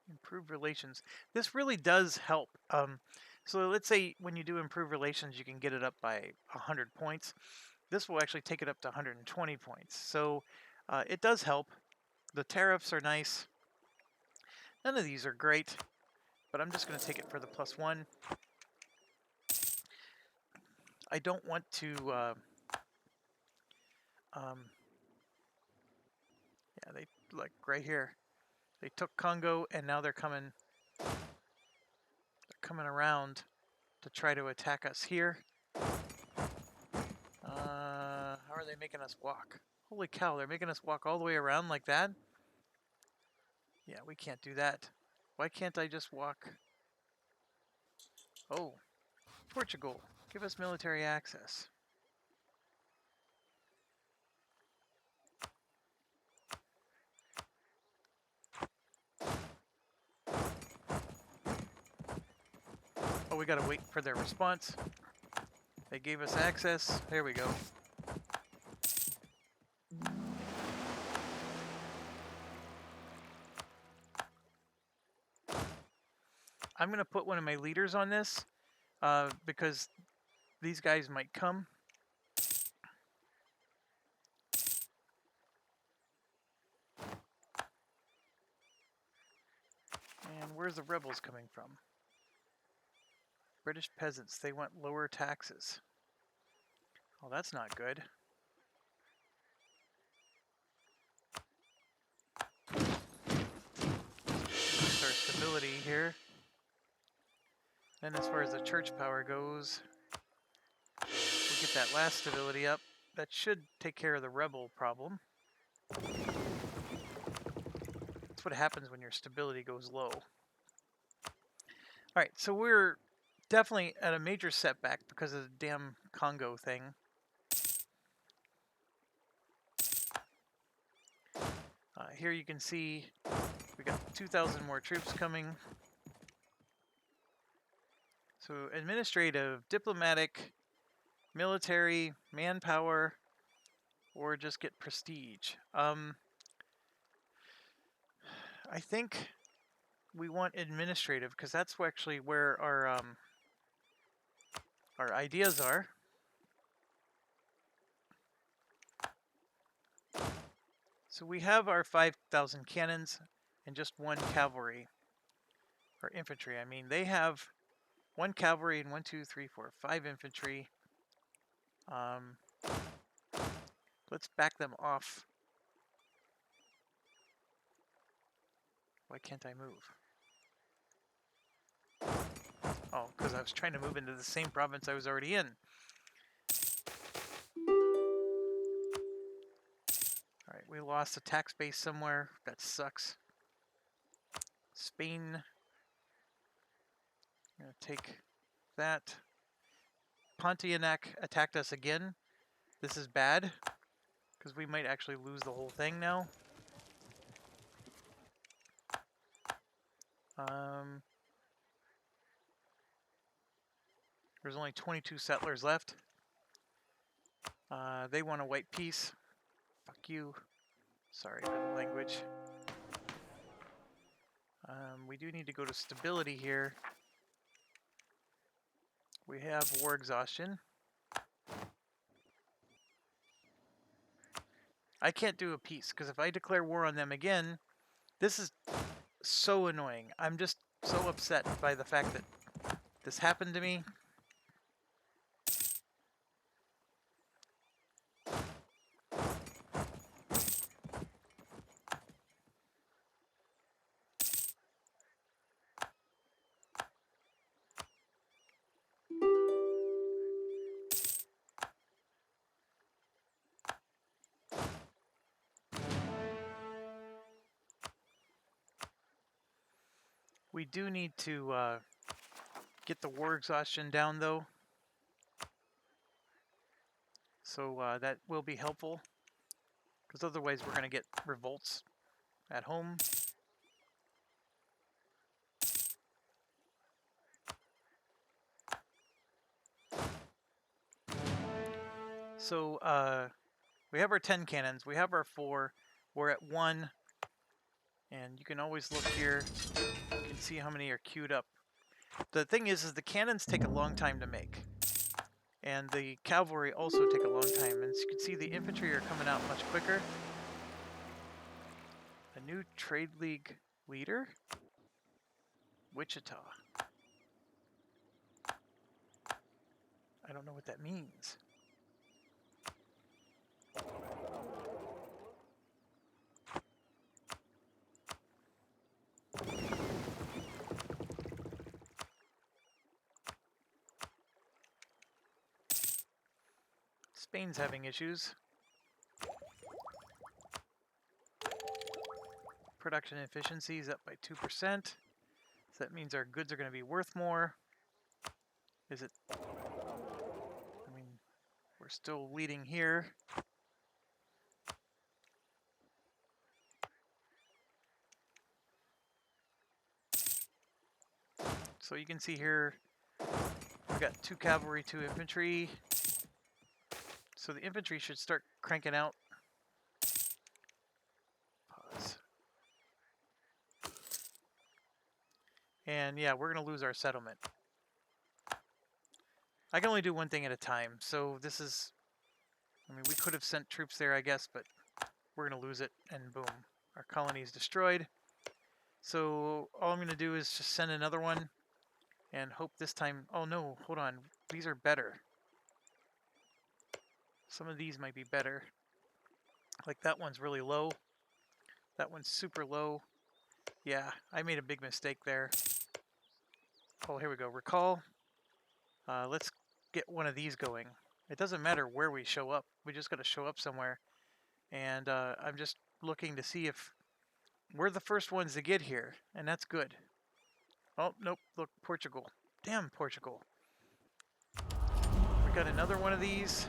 Speaker 1: Improve relations. This really does help. So let's say when you do improve relations, you can get it up by 100 points. This will actually take it up to 120 points. So it does help. The tariffs are nice. None of these are great, but I'm just going to take it for the +1. I don't want to... yeah, they, like right here. They took Congo, and now they're coming around to try to attack us here. How are they making us walk? Holy cow, they're making us walk all the way around like that? Yeah, we can't do that. Why can't I just walk? Oh, Portugal, give us military access. Oh, we gotta wait for their response. They gave us access. There we go. I'm going to put one of my leaders on this because these guys might come. And where's the rebels coming from? British peasants. They want lower taxes. Oh, that's not good. Boost our stability here. Then as far as the church power goes, we'll get that last stability up. That should take care of the rebel problem. That's what happens when your stability goes low. Alright, so we're definitely at a major setback because of the damn Congo thing. Here you can see we got 2,000 more troops coming. So administrative, diplomatic, military, manpower, or just get prestige. I think we want administrative because that's actually where our ideas are. So we have our 5,000 cannons and just 1 cavalry, or infantry. I mean, they have 1 cavalry and 1, 2, 3, 4, 5 infantry. Let's back them off. Why can't I move? Oh, because I was trying to move into the same province I was already in. Alright, we lost a tax base somewhere. That sucks. Spain. I'm going to take that. Pontianak attacked us again. This is bad, because we might actually lose the whole thing now. There's only 22 settlers left. They want a white peace. Fuck you. Sorry for the language. We do need to go to stability here. We have war exhaustion. I can't do a peace, because if I declare war on them again, this is so annoying. I'm just so upset by the fact that this happened to me. We do need to get the war exhaustion down, though. So that will be helpful, because otherwise we're going to get revolts at home. So we have our 10 cannons. We have our 4. We're at 1. And you can always look here. You can see how many are queued up. The thing is the cannons take a long time to make. And the cavalry also take a long time. And as you can see, the infantry are coming out much quicker. A new trade league leader? Wichita. I don't know what that means. Spain's having issues. Production efficiency is up by 2%. So that means our goods are going to be worth more. Is it? I mean, we're still leading here. So you can see here, we've got 2 cavalry, 2 infantry. So the infantry should start cranking out. Pause. And yeah, we're going to lose our settlement. I can only do one thing at a time. So this is, I mean, we could have sent troops there, I guess, but we're going to lose it, and boom, our colony is destroyed. So all I'm going to do is just send another one and hope this time, oh no, hold on, these are better. Some of these might be better. Like that one's really low. That one's super low. Yeah, I made a big mistake there. Oh, here we go. Recall. Let's get one of these going. It doesn't matter where we show up. We just got to show up somewhere. And I'm just looking to see if we're the first ones to get here. And that's good. Oh, nope. Look, Portugal. Damn, Portugal. We got another one of these.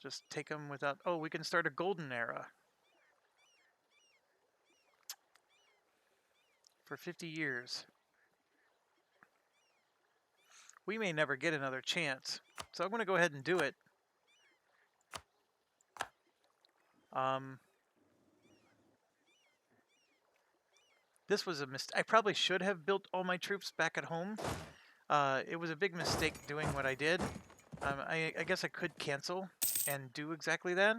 Speaker 1: Just take them without... Oh, we can start a golden era. For 50 years. We may never get another chance. So I'm going to go ahead and do it. This was a mistake. I probably should have built all my troops back at home. It was a big mistake doing what I did. I guess I could cancel and do exactly that.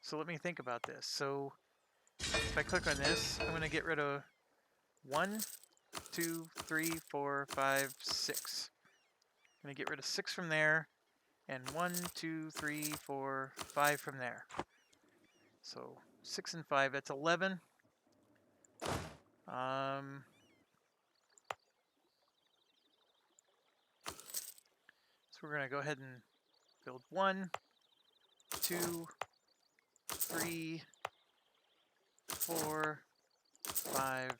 Speaker 1: So let me think about this. So if I click on this, I'm going to get rid of 1, 2, 3, 4, 5, 6. I'm going to get rid of 6 from there, and 1, 2, 3, 4, 5 from there. So 6 and 5, that's 11. So we're going to go ahead and build 1, 2, 3, 4, 5,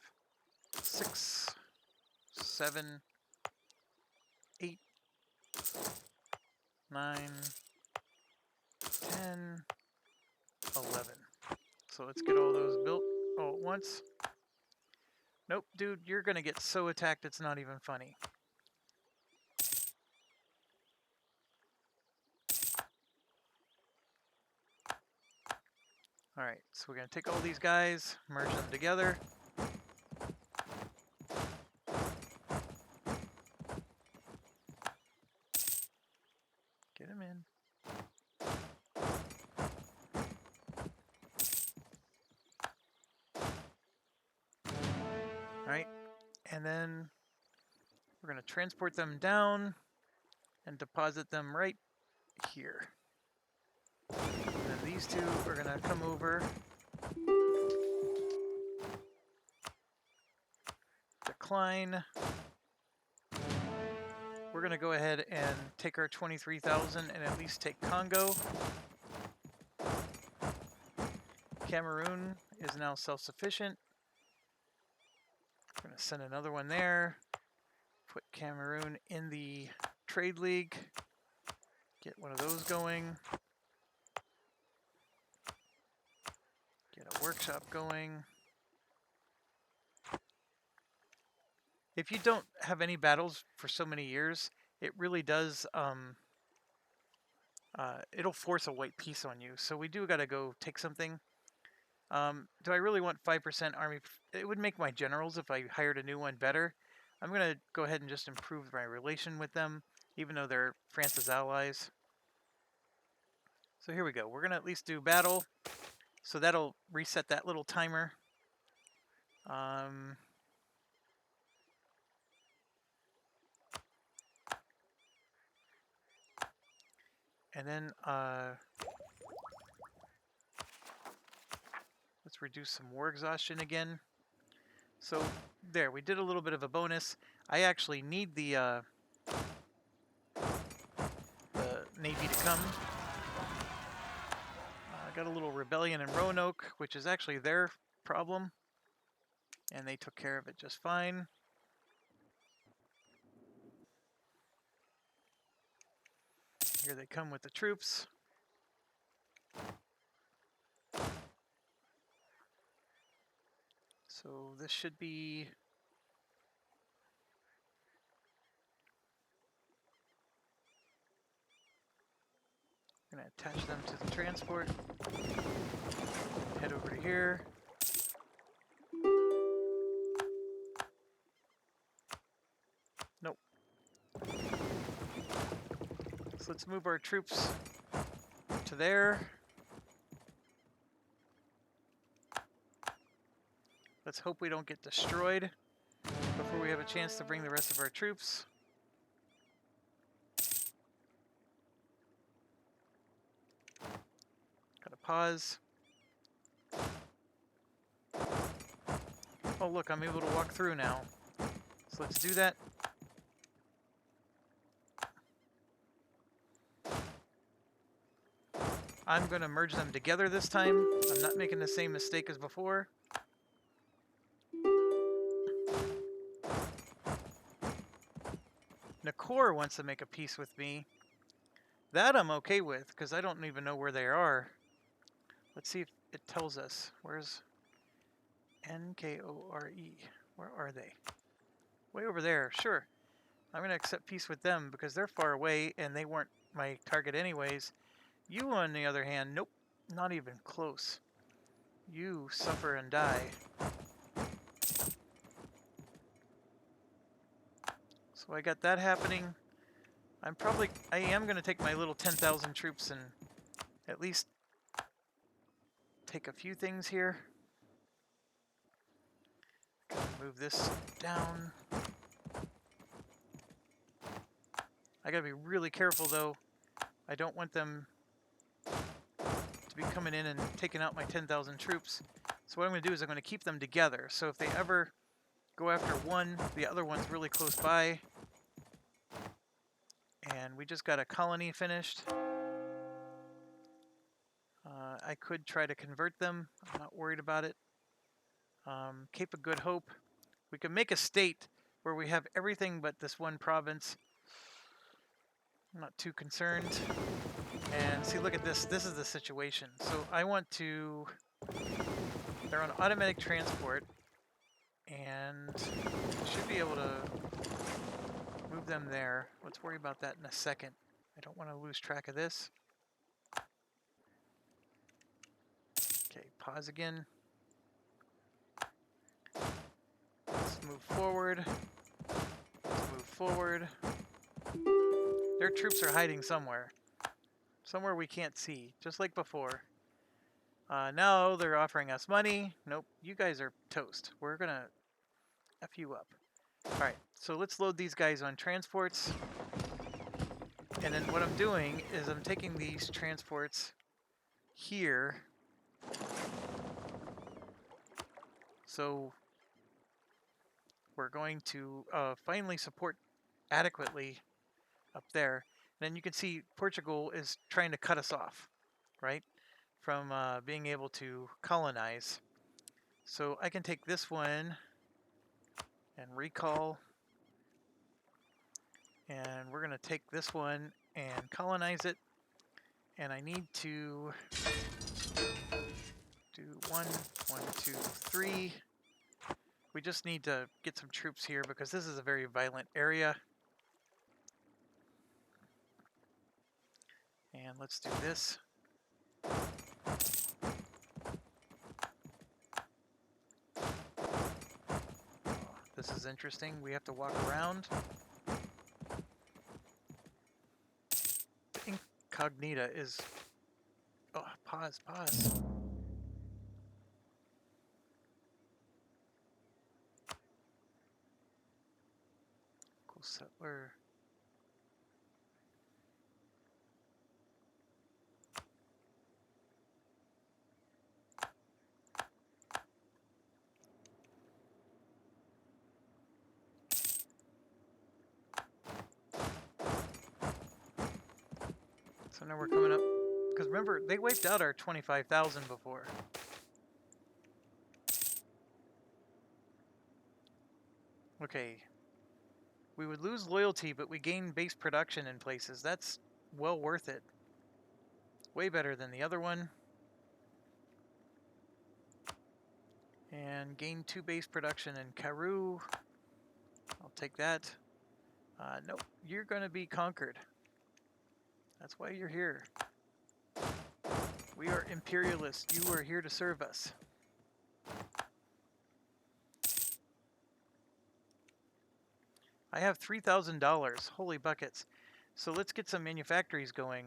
Speaker 1: 6, 7, 8, 9, 10, 11. So let's get all those built all at once. Nope, dude, you're going to get so attacked it's not even funny. Alright, so we're going to take all these guys, merge them together. Get them in. Alright, and then we're going to transport them down and deposit them right here. And then these two are going to come over. Decline. We're going to go ahead and take our 23,000 and at least take Congo. Cameroon is now self-sufficient. We're going to send another one there. Put Cameroon in the trade league. Get one of those going. Get a workshop going. If you don't have any battles for so many years, it really does, it'll force a white peace on you. So we do got to go take something. Do I really want 5% army? It would make my generals, if I hired a new one, better. I'm going to go ahead and just improve my relation with them, even though they're France's allies. So here we go. We're going to at least do battle. So that'll reset that little timer. And then let's reduce some war exhaustion again. So there, we did a little bit of a bonus. I actually need the Navy to come. I got a little rebellion in Roanoke, which is actually their problem. And they took care of it just fine. Here they come with the troops. So this should be... I'm going to attach them to the transport. Head over to here. Nope. So let's move our troops to there. Let's hope we don't get destroyed before we have a chance to bring the rest of our troops. Gotta pause. Oh look, I'm able to walk through now. So let's do that. I'm going to merge them together this time. I'm not making the same mistake as before. Nakor wants to make a peace with me. That I'm okay with, because I don't even know where they are. Let's see if it tells us. Where's Nkore? Where are they? Way over there. Sure. I'm going to accept peace with them because they're far away and they weren't my target anyways. You, on the other hand, nope, not even close. You suffer and die. So I got that happening. I am going to take my little 10,000 troops and at least take a few things here. Move this down. I gotta be really careful though. I don't want them to be coming in and taking out my 10,000 troops. So what I'm gonna do is I'm gonna keep them together. So if they ever go after one, the other one's really close by. And we just got a colony finished. I could try to convert them. I'm not worried about it. Cape of Good Hope. We can make a state where we have everything but this one province. I'm not too concerned. And see, look at this. This is the situation. So I want to... They're on automatic transport. And should be able to move them there. Let's worry about that in a second. I don't want to lose track of this. Okay, pause again. Let's move forward. Let's move forward. Their troops are hiding somewhere. Somewhere we can't see, just like before. Now they're offering us money. Nope, you guys are toast. We're gonna F you up. Alright, so let's load these guys on transports. And then what I'm doing is I'm taking these transports here. So we're going to finally support adequately up there. And then you can see Portugal is trying to cut us off, right? From being able to colonize. So I can take this one and recall. And we're going to take this one and colonize it. And I need to do 1, 2, 3. We just need to get some troops here because this is a very violent area. And let's do this. Oh, this is interesting. We have to walk around. Incognita is... Oh, pause. Cool settler. So now we're coming up, because remember, they wiped out our 25,000 before. Okay. We would lose loyalty, but we gain base production in places. That's well worth it. Way better than the other one. And gain 2 base production in Karoo. I'll take that. Nope, you're going to be conquered. That's why you're here. We are imperialists. You are here to serve us. I have $3,000. Holy buckets. So let's get some manufactories going.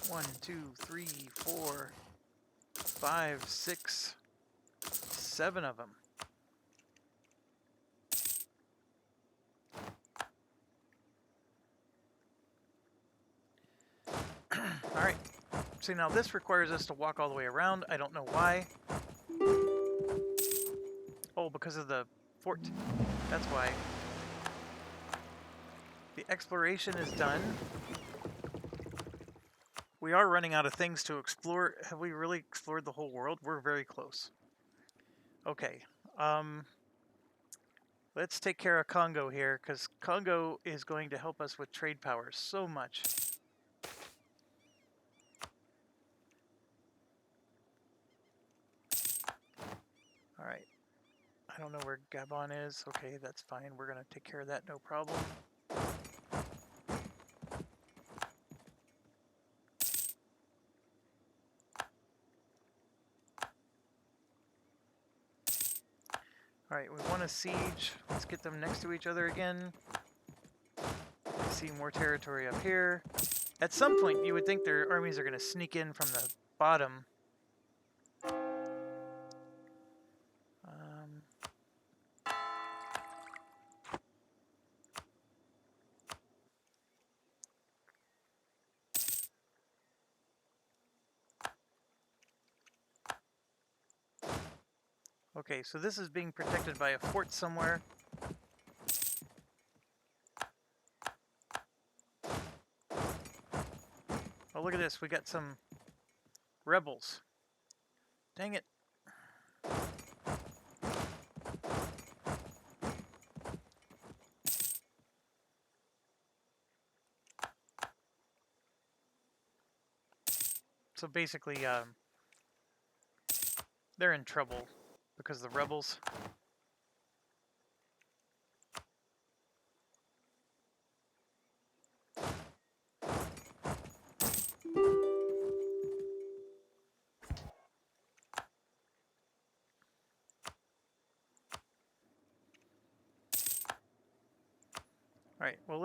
Speaker 1: 1, 2, 3, 4, 5, 6, 7 of them. Alright. See, now this requires us to walk all the way around. I don't know why. Oh, because of the fort. That's why. The exploration is done. We are running out of things to explore. Have we really explored the whole world? We're very close. Okay. Let's take care of Congo here, because Congo is going to help us with trade power so much. Alright. I don't know where Gabon is. Okay, that's fine. We're going to take care of that, no problem. Alright, we want a siege. Let's get them next to each other again. I see more territory up here. At some point, you would think their armies are going to sneak in from the bottom. Okay, so this is being protected by a fort somewhere. look at this. We got some rebels. Dang it. So basically, they're in trouble because the rebels. Alright, well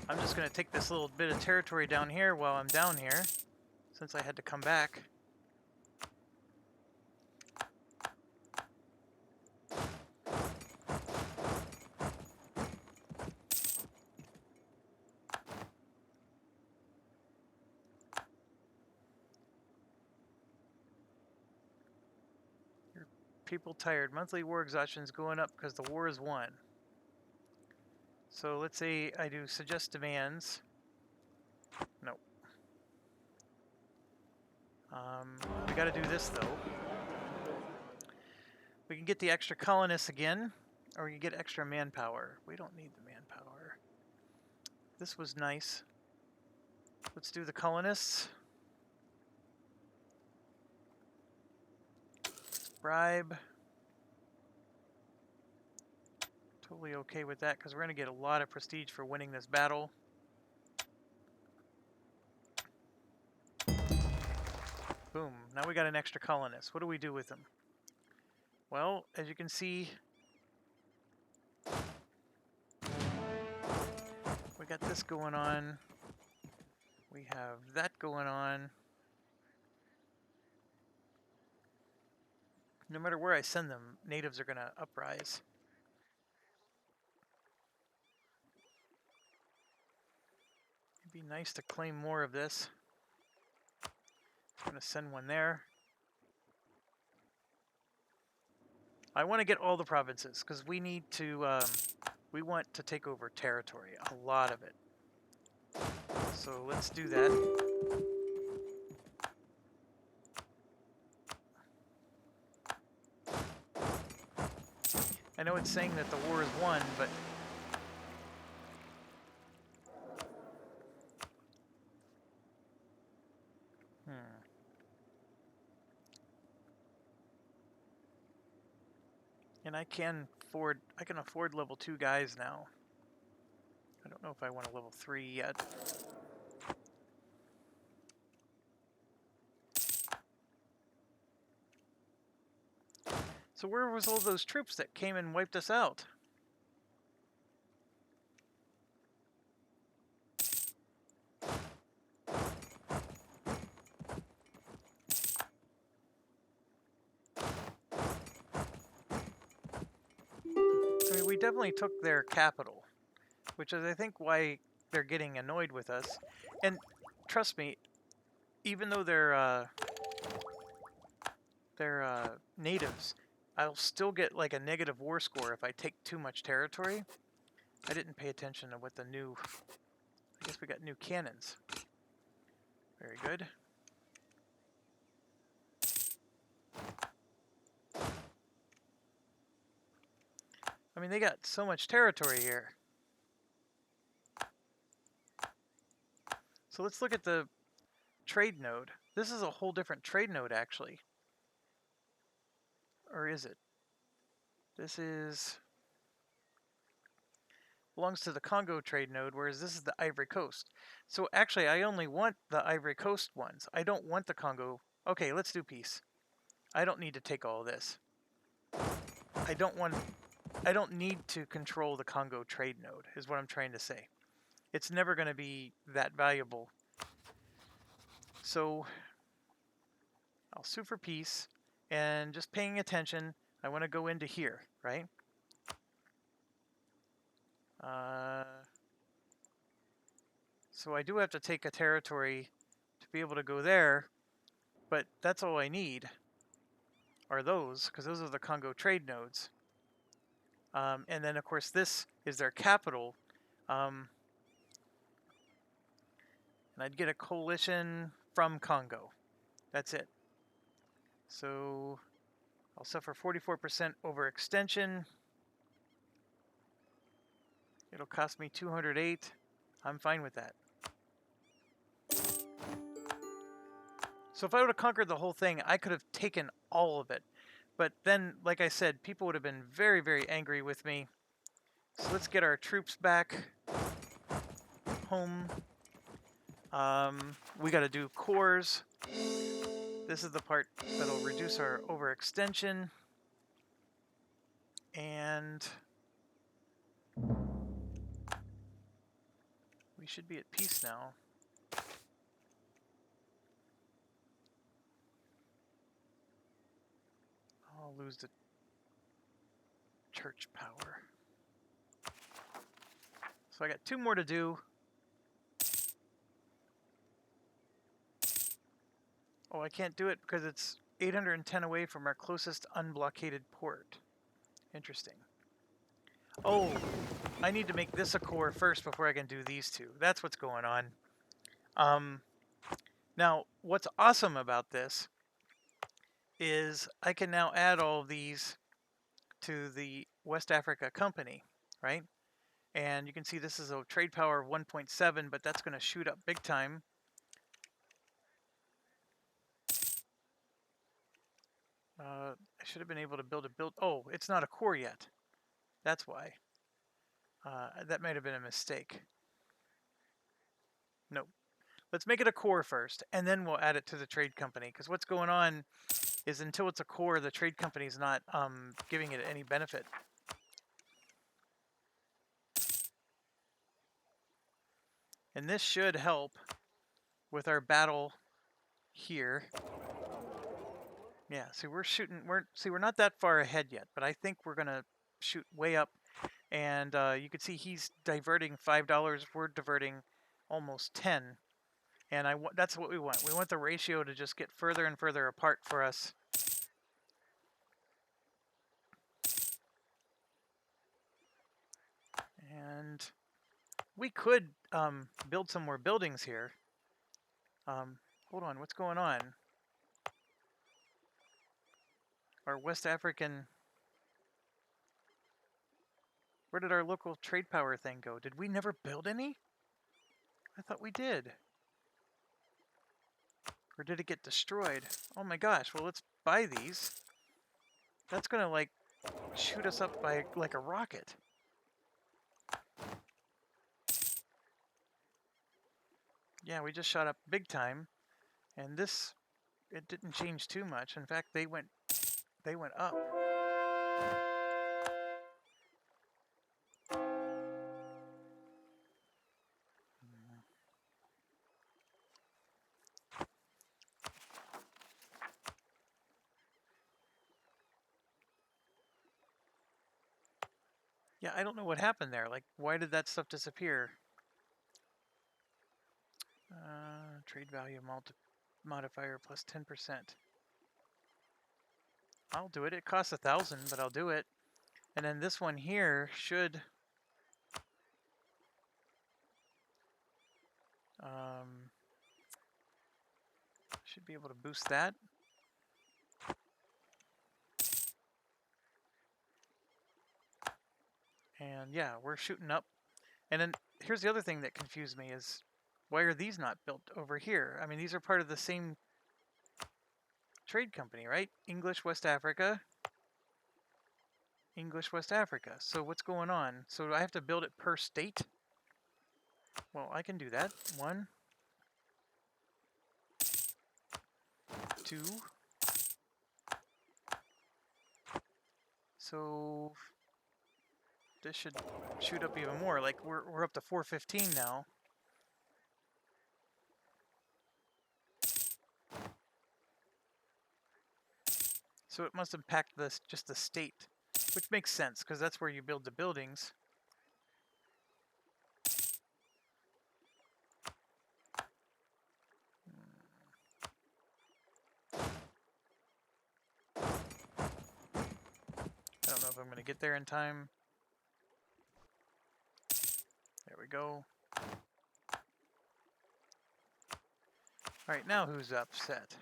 Speaker 1: I'm just going to take this little bit of territory down here while I'm down here, since I had to come back. People tired. Monthly war exhaustion's going up because the war is won. So let's say I do suggest demands. No. We got to do this though. We can get the extra colonists again, or we can get extra manpower. We don't need the manpower. This was nice. Let's do the colonists. Bribe. Totally okay with that because we're going to get a lot of prestige for winning this battle. Boom. Now we got an extra colonist. What do we do with them? Well, as you can see, we got this going on. We have that going on. No matter where I send them, natives are going to uprise. It'd be nice to claim more of this. I'm going to send one there. I want to get all the provinces because we need to, we want to take over territory, a lot of it. So let's do that. I know it's saying that the war is won, but and I can afford level 2 guys now. I don't know if I want a level 3 yet. So where was all those troops that came and wiped us out? I mean, we definitely took their capital, which is, I think, why they're getting annoyed with us. And trust me, even though they're natives, I'll still get like a negative war score if I take too much territory. I didn't pay attention to what the new... I guess we got new cannons. Very good. I mean, they got so much territory here. So let's look at the trade node. This is a whole different trade node, actually. Or is it? This belongs to the Congo trade node, whereas this is the Ivory Coast. So actually, I only want the Ivory Coast ones. I don't want the Congo. Okay, let's do peace. I don't need to take all this. I don't need to control the Congo trade node, is what I'm trying to say. It's never going to be that valuable. So I'll sue for peace, and just paying attention, I want to go into here, right? So I do have to take a territory to be able to go there, but that's all I need are those, because those are the Congo trade nodes. And then, of course, this is their capital. And I'd get a coalition from Congo. That's it. So I'll suffer 44% overextension. It'll cost me 208. I'm fine with that. So if I would have conquered the whole thing, I could have taken all of it. But then, like I said, people would have been very, very angry with me. So let's get our troops back home. We got to do cores. This is the part that'll reduce our overextension. And we should be at peace now. I'll lose the church power. So I got 2 more to do. Oh, I can't do it because it's 810 away from our closest unblockaded port. Interesting. Oh, I need to make this a core first before I can do these 2. That's what's going on. Now, what's awesome about this is I can now add all of these to the West Africa company, right? And you can see this is a trade power of 1.7, but that's going to shoot up big time. I should have been able to build. Oh, it's not a core yet. That's why. That might have been a mistake. Nope. Let's make it a core first, and then we'll add it to the trade company. Because what's going on is until it's a core, the trade company is not giving it any benefit. And this should help with our battle here. Yeah, see, we're not that far ahead yet, but I think we're gonna shoot way up. And you can see he's diverting $5. We're diverting almost 10. And that's what we want. We want the ratio to just get further and further apart for us. And we could build some more buildings here. Hold on, what's going on? Our West African... Where did our local trade power thing go? Did we never build any? I thought we did. Or did it get destroyed? Oh my gosh, well let's buy these. That's gonna like shoot us up by like a rocket. Yeah, we just shot up big time. And this, it didn't change too much. In fact, they went up. Yeah, I don't know what happened there. Like, why did that stuff disappear? Trade value modifier plus 10%. I'll do it. It costs 1,000, but I'll do it. And then this one here should be able to boost that. And yeah, we're shooting up. And then here's the other thing that confused me is why are these not built over here? I mean, these are part of the same trade company, right? English West Africa. English West Africa. So what's going on? So do I have to build it per state? Well, I can do that. 1, 2. So this should shoot up even more. Like we're up to 415 now. So it must impact just the state, which makes sense because that's where you build the buildings. I don't know if I'm going to get there in time. There we go. All right, now who's upset?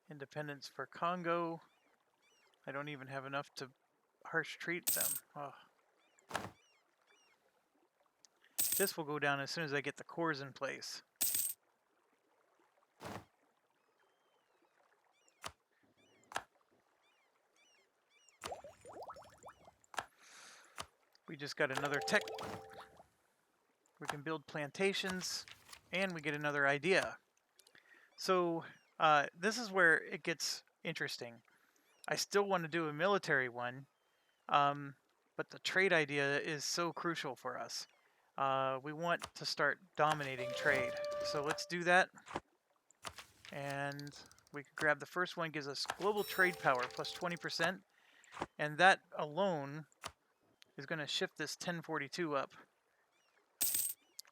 Speaker 1: Independence for Congo. I don't even have enough to harsh treat them. Oh. This will go down as soon as I get the cores in place. We just got another tech. We can build plantations, and we get another idea. So this is where it gets interesting. I still want to do a military one, but the trade idea is so crucial for us. We want to start dominating trade. So let's do that. And we could grab the first one, gives us global trade power plus 20%. And that alone is going to shift this 1042 up.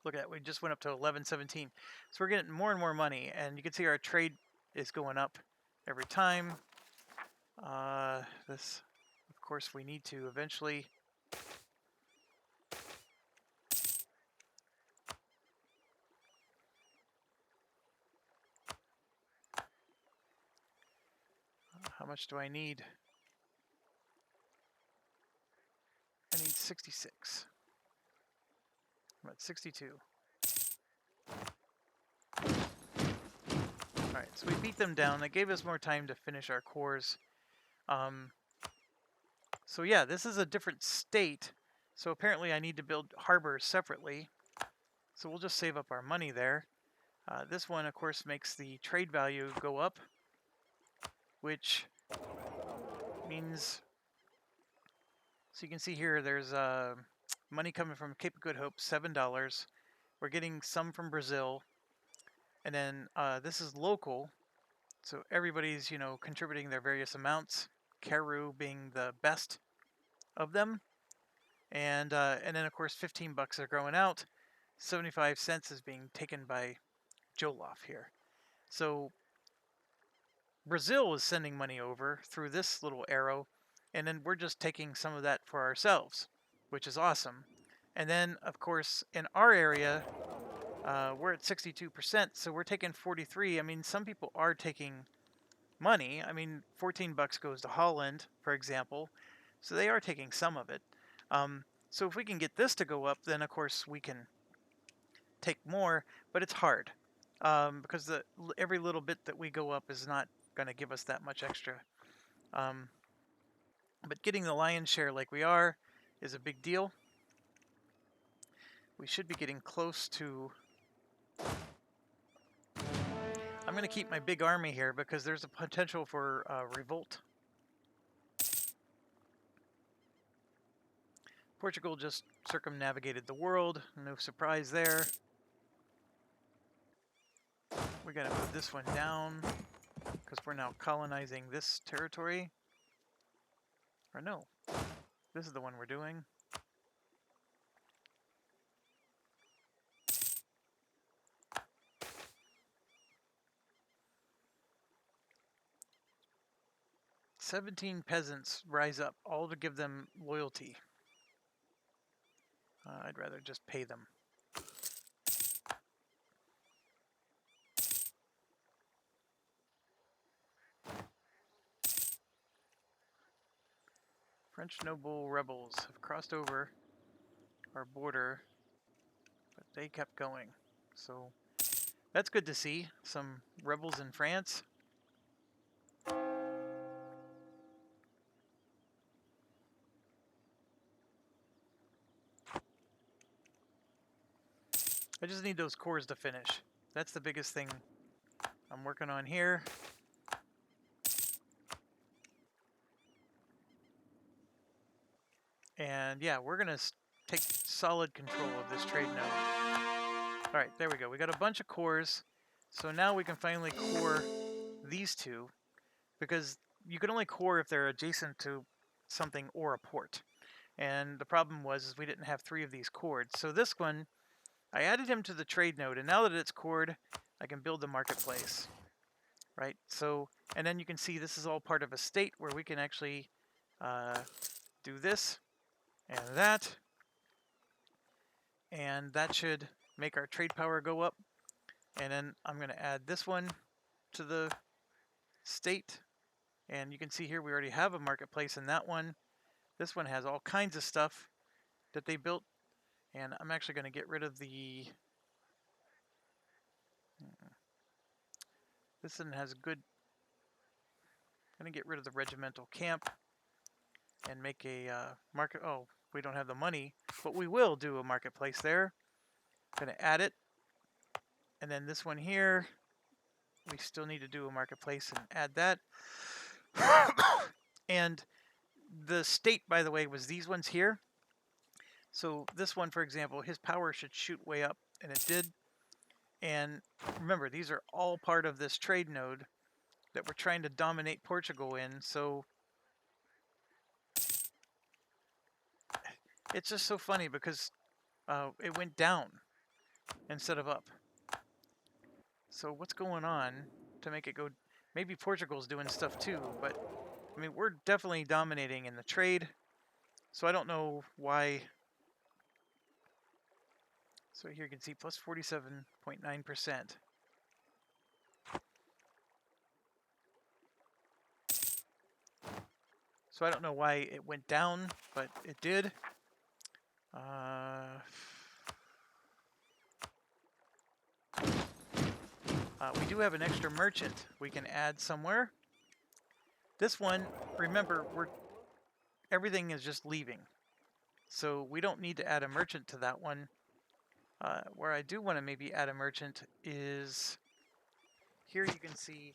Speaker 1: Look at that, we just went up to 1117. So we're getting more and more money, and you can see our trade is going up every time. This, of course, we need to eventually how much do I need? I need 66. I'm at 62. Alright, so we beat them down. That gave us more time to finish our cores. So yeah, this is a different state. So apparently I need to build harbors separately. So we'll just save up our money there. This one, of course, makes the trade value go up, which means, so you can see here, there's money coming from Cape of Good Hope, $7. We're getting some from Brazil. And then this is local. So everybody's, contributing their various amounts. Caru being the best of them. And then, of course, 15 bucks are growing out. 75 cents is being taken by Joloff here. So Brazil is sending money over through this little arrow, and then we're just taking some of that for ourselves, which is awesome. And then, of course, in our area, we're at 62%, so we're taking 43. I mean, some people are taking money. I mean, 14 bucks goes to Holland, for example, so they are taking some of it. So if we can get this to go up, then of course we can take more, but it's hard because every little bit that we go up is not going to give us that much extra. But getting the lion's share like we are is a big deal. We should be getting close to... I'm going to keep my big army here because there's a potential for revolt. Portugal just circumnavigated the world. No surprise there. We got to move this one down because we're now colonizing this territory. Or no, this is the one we're doing. "17 peasants rise up, all to give them loyalty." I'd rather just pay them. French noble rebels have crossed over our border, but they kept going. So that's good to see. Some rebels in France. I just need those cores to finish. That's the biggest thing I'm working on here. And yeah, we're going to take solid control of this trade node. All right, there we go. We got a bunch of cores. So now we can finally core these two, because you can only core if they're adjacent to something or a port. And the problem was we didn't have 3 of these cored. So this one, I added him to the trade node, and now that it's cored, I can build the marketplace. Right? So, and then you can see this is all part of a state where we can actually do this and that should make our trade power go up. And then I'm going to add this one to the state, and you can see here we already have a marketplace in that one. This one has all kinds of stuff that they built, and I'm actually going to get rid of the this one has good. I'm going to get rid of the regimental camp and make a market. Oh, we don't have the money, but we will do a marketplace there. Going to add it, and then this one here, we still need to do a marketplace and add that. And the state, by the way, was these ones here. So this one, for example, his power should shoot way up, and it did. And remember, these are all part of this trade node that we're trying to dominate Portugal in. So it's just so funny because it went down instead of up. So what's going on to make it go? Maybe Portugal's doing stuff too, but I mean, we're definitely dominating in the trade. So I don't know why. So here you can see plus 47.9%. So I don't know why it went down, but it did. We do have an extra merchant we can add somewhere. This one, remember, everything is just leaving. So we don't need to add a merchant to that one. Where I do want to maybe add a merchant is here. You can see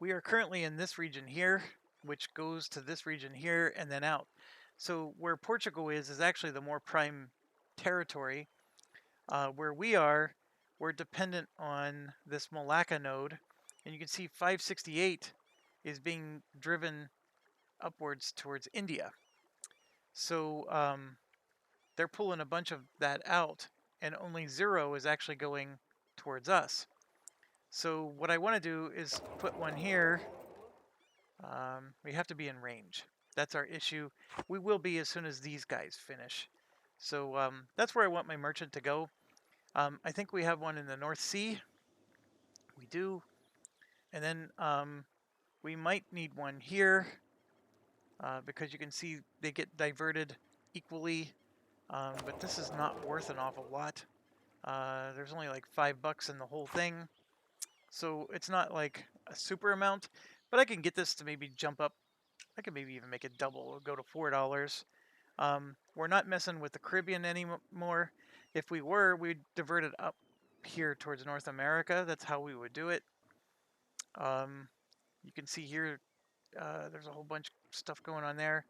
Speaker 1: we are currently in this region here, which goes to this region here and then out. So where Portugal is actually the more prime territory. Where we are, we're dependent on this Malacca node. And you can see 568 is being driven upwards towards India. So they're pulling a bunch of that out, and only 0 is actually going towards us. So what I want to do is put one here. We have to be in range. That's our issue. We will be as soon as these guys finish. So that's where I want my merchant to go. I think we have one in the North Sea. We do. And then we might need one here because you can see they get diverted equally. But this is not worth an awful lot. There's only like $5 in the whole thing. So it's not like a super amount. But I can get this to maybe jump up. I can maybe even make it double, go to $4. We're not messing with the Caribbean anymore. If we were, we'd divert it up here towards North America. That's how we would do it. You can see here, there's a whole bunch of stuff going on there.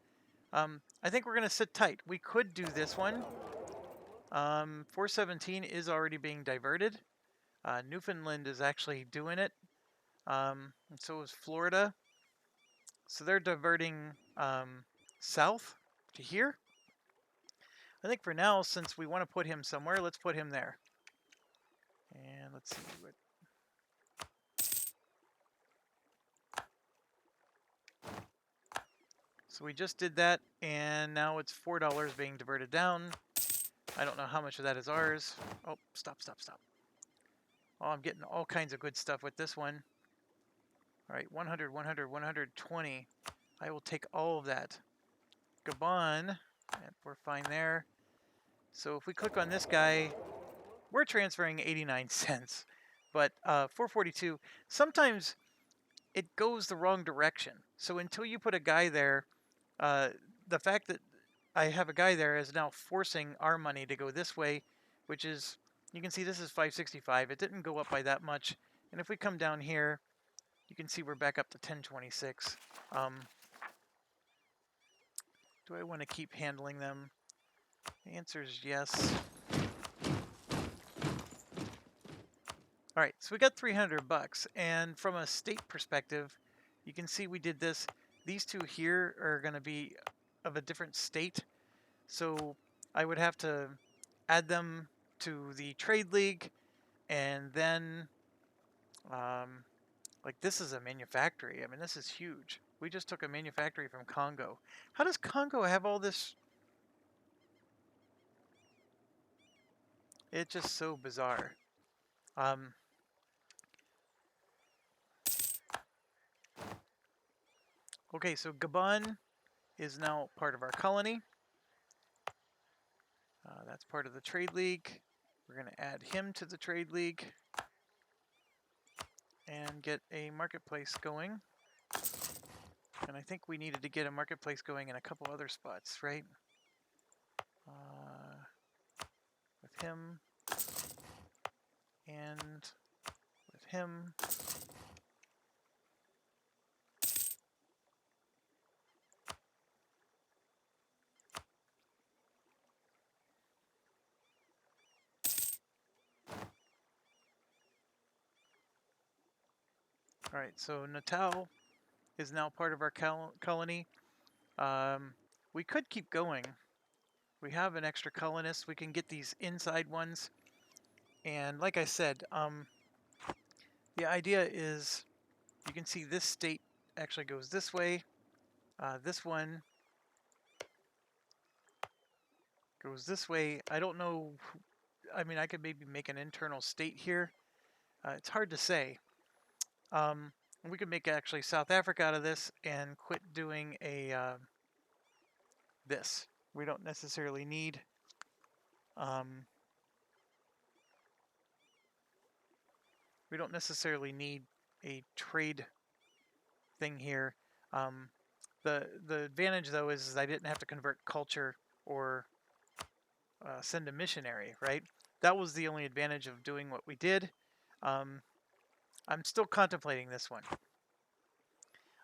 Speaker 1: I think we're going to sit tight. We could do this one. 417 is already being diverted. Newfoundland is actually doing it. And so is Florida. So they're diverting south to here. I think for now, since we want to put him somewhere, let's put him there. And let's see what. So we just did that, and now it's $4 being diverted down. I don't know how much of that is ours. Oh, stop. Oh, I'm getting all kinds of good stuff with this one. All right, 100, 100, 120. I will take all of that. Gabon, we're fine there. So if we click on this guy, we're transferring 89 cents. But 442, sometimes it goes the wrong direction. So until you put a guy there, the fact that I have a guy there is now forcing our money to go this way, which is, you can see this is 565. It didn't go up by that much. And if we come down here, you can see we're back up to 1026. Do I want to keep handling them? The answer is yes. All right, so we got $300, and from a state perspective, you can see we did this. These two here are going to be of a different state, so I would have to add them to the trade league, and then Like, this is a manufactory. I mean, this is huge. We just took a manufactory from Congo. How does Congo have all this? It's just so bizarre. Okay, so Gabon is now part of our colony. That's part of the trade league. We're going to add him to the trade league and get a marketplace going. And I think we needed to get a marketplace going in a couple other spots, right? With him and with him. All right, so Natal is now part of our colony. We could keep going. We have an extra colonist. We can get these inside ones. And like I said, the idea is you can see this state actually goes this way. This one goes this way. I don't know. I mean, I could maybe make an internal state here. It's hard to say. We could make actually South Africa out of this and quit doing a this. We don't necessarily need a trade thing here. The advantage though is I didn't have to convert culture or send a missionary, right? That was the only advantage of doing what we did. I'm still contemplating this one.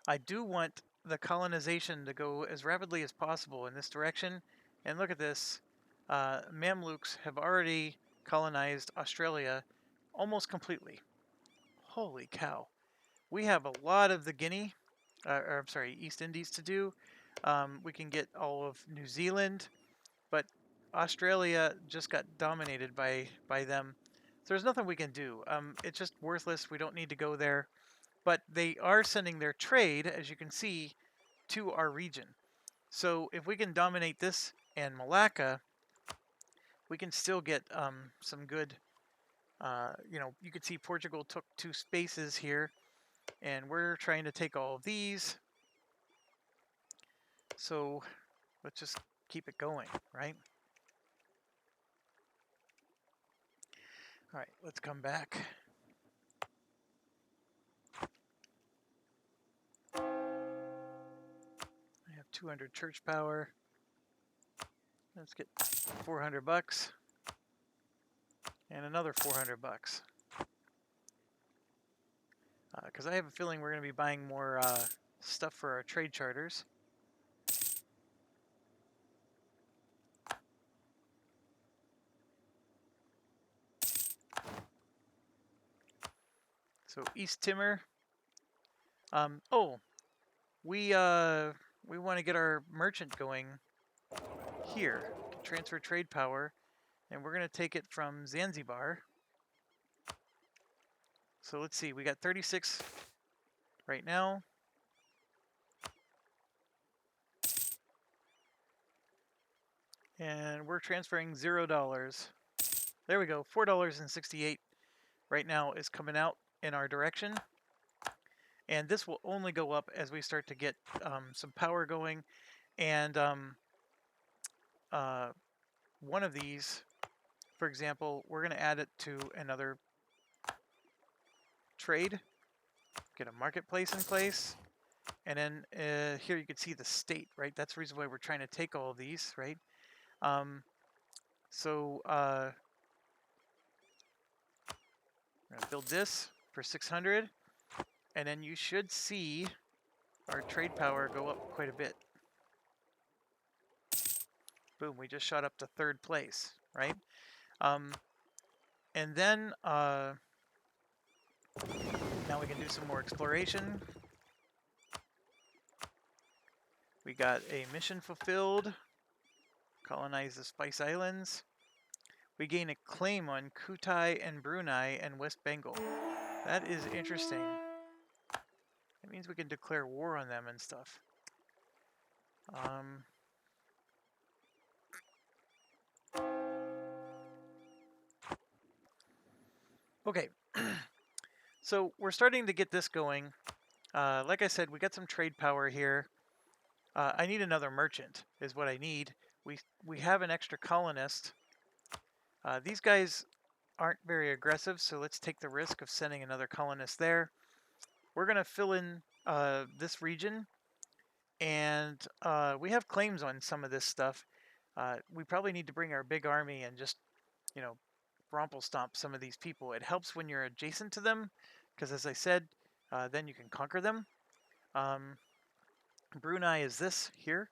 Speaker 1: I do want the colonization to go as rapidly as possible in this direction. And look at this. Mamluks have already colonized Australia almost completely. Holy cow. We have a lot of the East Indies to do. We can get all of New Zealand, but Australia just got dominated by them. So there's nothing we can do. It's just worthless. We don't need to go there. But they are sending their trade, as you can see, to our region. So if we can dominate this and Malacca, we can still get some good, you can see Portugal took 2 spaces here, and we're trying to take all of these. So let's just keep it going, right? All right, let's come back. I have 200 church power. Let's get 400 bucks and another 400 bucks. Because I have a feeling we're going to be buying more stuff for our trade charters. So East Timor. We want to get our merchant going here. Transfer trade power, and we're going to take it from Zanzibar. So let's see. We got 36 right now. And we're transferring $0. There we go. $4.68 right now is coming out in our direction. And this will only go up as we start to get some power going. And one of these, for example, we're going to add it to another trade. Get a marketplace in place. And then here you can see the state, right? That's the reason why we're trying to take all of these, right? So we're going to build this for 600. And then you should see our trade power go up quite a bit. Boom, we just shot up to 3rd place, right? And then now we can do some more exploration. We got a mission fulfilled. Colonize the Spice Islands. We gain a claim on Kutai and Brunei and West Bengal. That is interesting. means we can declare war on them and stuff. Okay, so we're starting to get this going. Like I said, we got some trade power here. I need another merchant is what I need. We have an extra colonist. These guys aren't very aggressive, so let's take the risk of sending another colonist there. We're going to fill in this region, and we have claims on some of this stuff. We probably need to bring our big army and just, you know, romple stomp some of these people. It helps when you're adjacent to them, because as I said, then you can conquer them. Brunei is this here,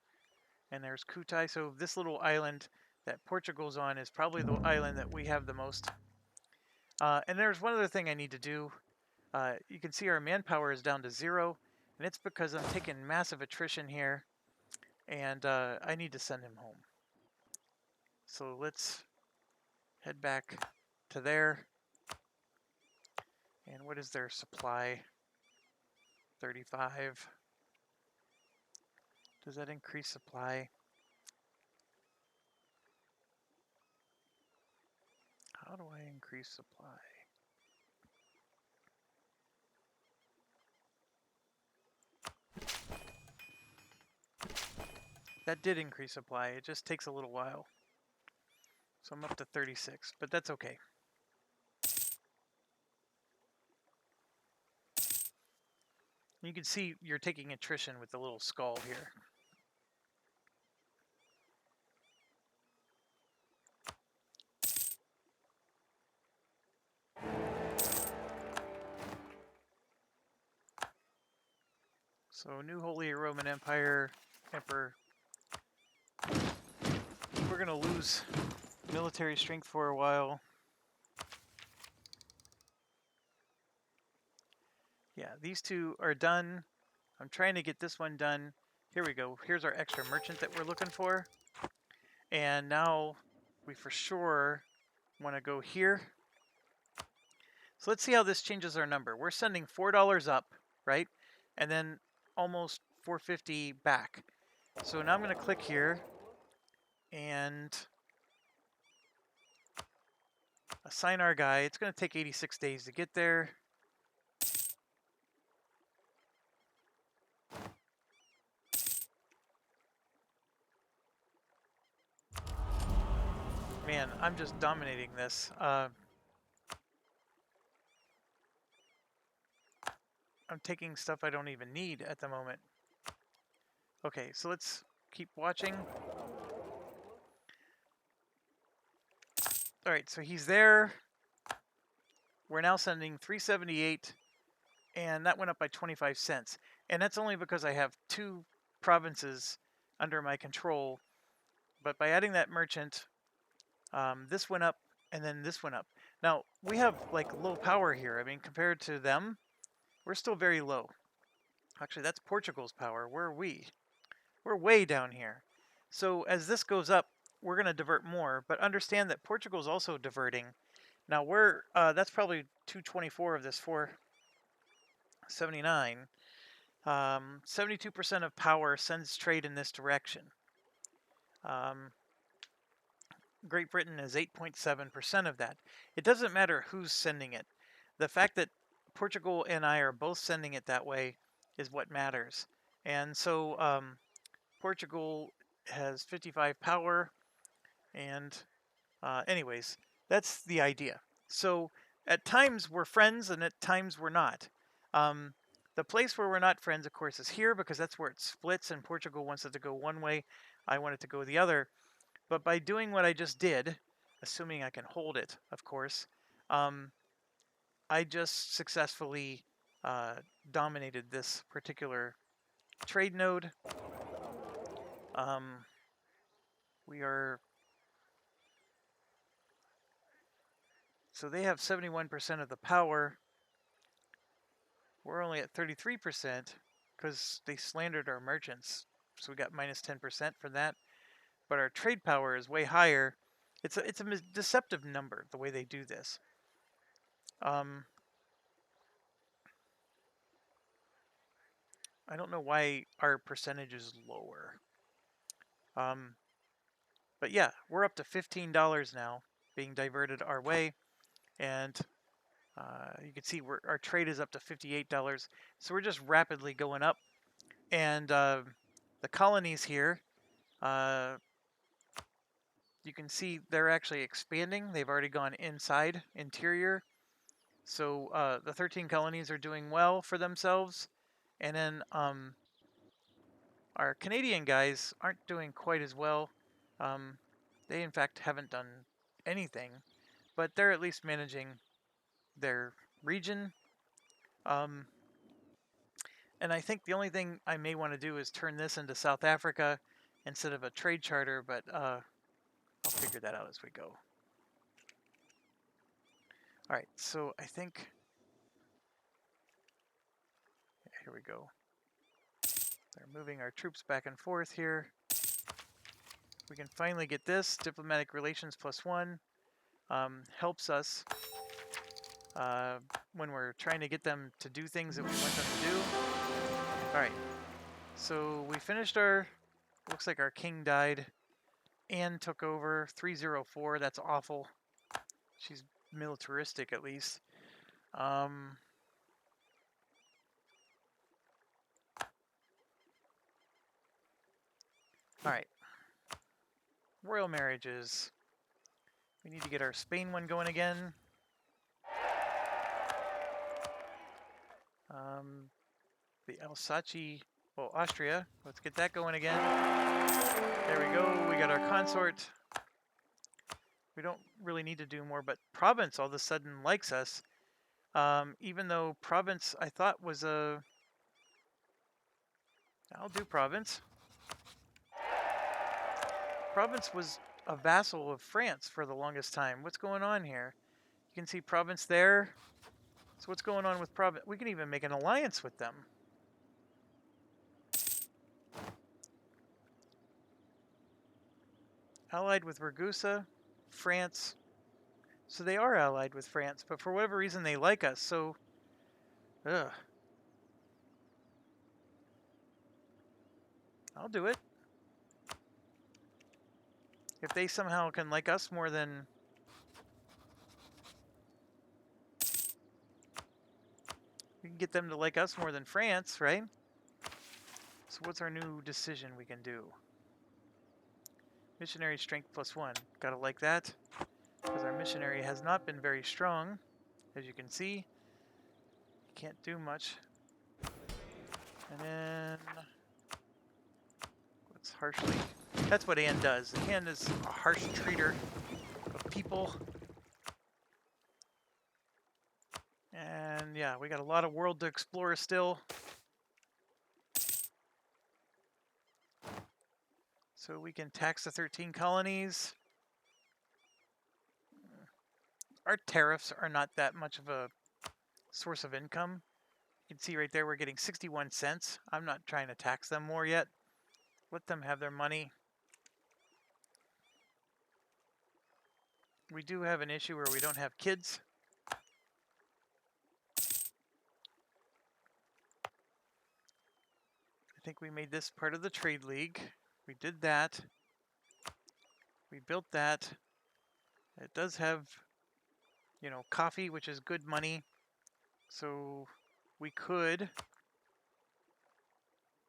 Speaker 1: and there's Kutai. So this little island that Portugal's on is probably the island that we have the most. And there's one other thing I need to do. You can see our manpower is down to 0, and it's because I'm taking massive attrition here, and I need to send him home. So let's head back to there. And what is their supply? 35. Does that increase supply? How do I increase supply? That did increase supply. It just takes a little while. So I'm up to 36, but that's okay. You can see you're taking attrition with the little skull here. So new Holy Roman Empire, Emperor. We're gonna lose military strength for a while. Yeah, these two are done. I'm trying to get this one done. Here we go. Here's our extra merchant that we're looking for. And now we for sure want to go here. So let's see how this changes our number. We're sending $4 up, right? And then almost 450 back. So now I'm going to click here and assign our guy. It's going to take 86 days to get there. Man, I'm just dominating this. I'm taking stuff I don't even need at the moment. Okay, so let's keep watching. All right, so he's there. We're now sending 378, and that went up by 25 cents. And that's only because I have 2 provinces under my control. But by adding that merchant, this went up, and then this went up. Now, we have like low power here. I mean, compared to them, we're still very low. Actually, that's Portugal's power. Where are we? We're way down here. So as this goes up, we're going to divert more. But understand that Portugal's also diverting. Now we're that's probably 224 of this 479. 72% of power sends trade in this direction. Great Britain is 8.7% of that. It doesn't matter who's sending it. The fact that Portugal and I are both sending it that way is what matters. And so Portugal has 55 power, and anyways, that's the idea. So at times we're friends, and at times we're not. The place where we're not friends, of course, is here, because that's where it splits, and Portugal wants it to go one way, I want it to go the other. But by doing what I just did, assuming I can hold it, of course, I just successfully dominated this particular trade node. We are... So they have 71% of the power. We're only at 33% because they slandered our merchants. So we got minus 10% for that. But our trade power is way higher. It's a deceptive number, the way they do this. I don't know why our percentage is lower. But yeah, we're up to $15 now being diverted our way. And you can see our trade is up to $58. So we're just rapidly going up. And the colonies here, you can see they're actually expanding. They've already gone inside, interior. So the 13 colonies are doing well for themselves. And then our Canadian guys aren't doing quite as well. They, in fact, haven't done anything. But they're at least managing their region. And I think the only thing I may want to do is turn this into South Africa instead of a trade charter, but I'll figure that out as we go. All right, so I think, here we go. They're moving our troops back and forth here. We can finally get this. Diplomatic relations +1 helps us when we're trying to get them to do things that we want them to do. All right, so we finished our, looks like our king died and took over 304. That's awful. She's militaristic at least. All right. Royal marriages. We need to get our Spain one going again. The Alsace, well, Austria. Let's get that going again. There we go. We got our consort. We don't really need to do more, but Provence all of a sudden likes us. Even though Provence, I thought, was a... I'll do Provence. Provence was a vassal of France for the longest time. What's going on here? You can see Provence there. So what's going on with Provence? We can even make an alliance with them. Allied with Ragusa, France. So they are allied with France, but for whatever reason they like us, so... Ugh. I'll do it. If they somehow can like us more than... We can get them to like us more than France, right? So what's our new decision we can do? Missionary strength +1. Gotta like that. Because our missionary has not been very strong. As you can see. Can't do much. And then... What's harshly... That's what Anne does. Anne is a harsh treater of people. And yeah, we got a lot of world to explore still. So we can tax the 13 colonies. Our tariffs are not that much of a source of income. You can see right there we're getting 61 cents. I'm not trying to tax them more yet. Let them have their money. We do have an issue where we don't have kids. I think we made this part of the trade league. We did that. We built that. It does have, you know, coffee, which is good money. So we could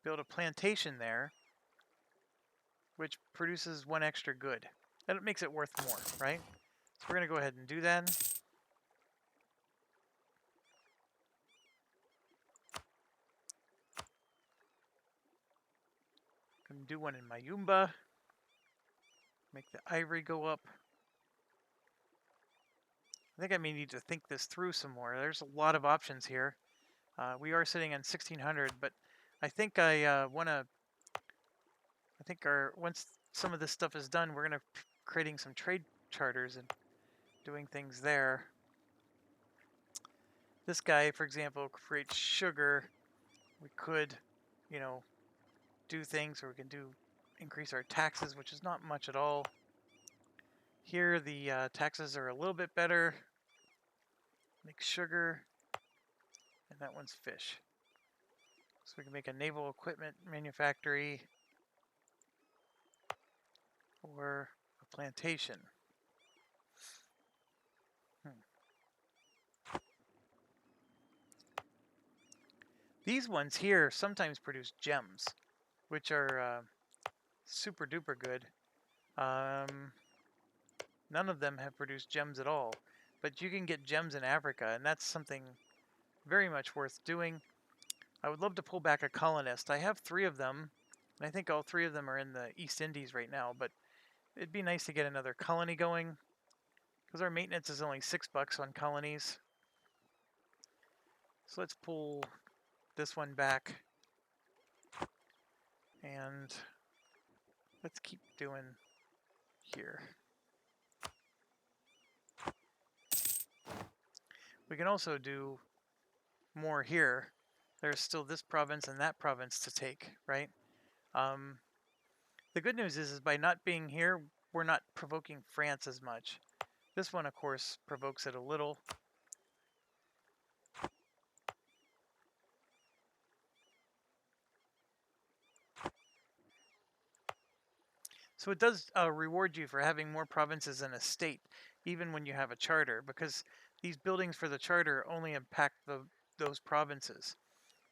Speaker 1: build a plantation there, which produces 1 extra good. And it makes it worth more, right? So we're going to go ahead and do that. Going to do one in Mayumba. Make the ivory go up. I think I may need to think this through some more. There's a lot of options here. We are sitting on 1600, but I think I want to... I think once some of this stuff is done, we're going to creating some trade charters and doing things there. This guy, for example, creates sugar. We could, you know, do things where we can increase our taxes, which is not much at all. Here, the taxes are a little bit better. Make sugar, and that one's fish. So we can make a naval equipment manufactory or a plantation. These ones here sometimes produce gems, which are super duper good. None of them have produced gems at all, but you can get gems in Africa, and that's something very much worth doing. I would love to pull back a colonist. I have 3 of them, and I think all 3 of them are in the East Indies right now, but it'd be nice to get another colony going, because our maintenance is only $6 on colonies. So let's pull this one back, and let's keep doing here. We can also do more here. There's still this province and that province to take, right? The good news is by not being here, we're not provoking France as much. This one, of course, provokes it a little. So it does reward you for having more provinces in a state, even when you have a charter, because these buildings for the charter only impact those provinces.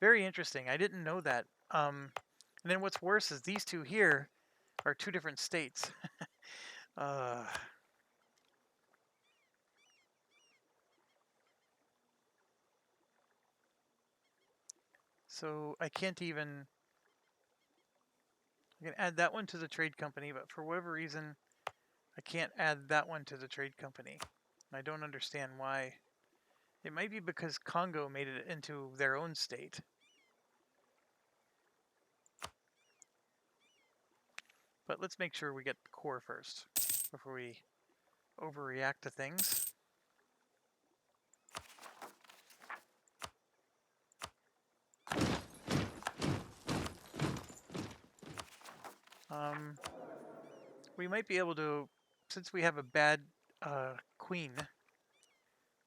Speaker 1: Very interesting. I didn't know that. And then what's worse is these 2 here are 2 different states. So I can't even... I can add that one to the trade company, but for whatever reason, I can't add that one to the trade company. I don't understand why. It might be because Congo made it into their own state. But let's make sure we get the core first before we overreact to things. We might be able to, since we have a bad queen,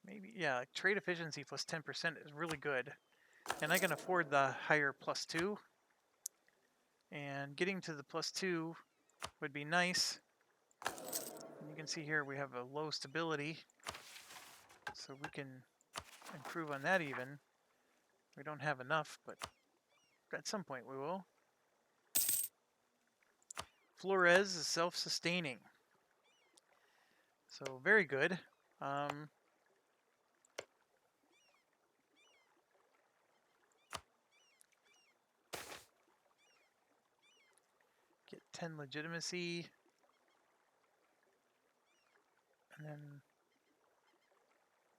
Speaker 1: maybe, yeah, like trade efficiency plus 10% is really good. And I can afford the higher +2. And getting to the +2 would be nice. And you can see here we have a low stability, so we can improve on that even. We don't have enough, but at some point we will. Flores is self-sustaining, so very good. Get 10 legitimacy, and then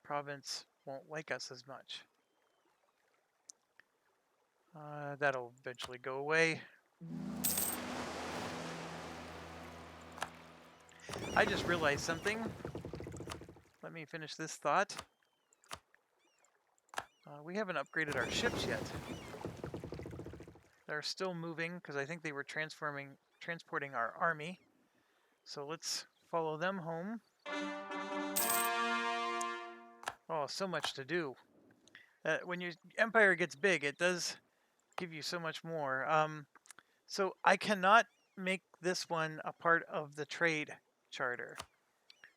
Speaker 1: province won't like us as much. That'll eventually go away. I just realized something. Let me finish this thought. We haven't upgraded our ships yet. They're still moving because I think they were transporting our army. So let's follow them home. Oh, so much to do. When your empire gets big, it does give you so much more. So I cannot make this one a part of the trade charter,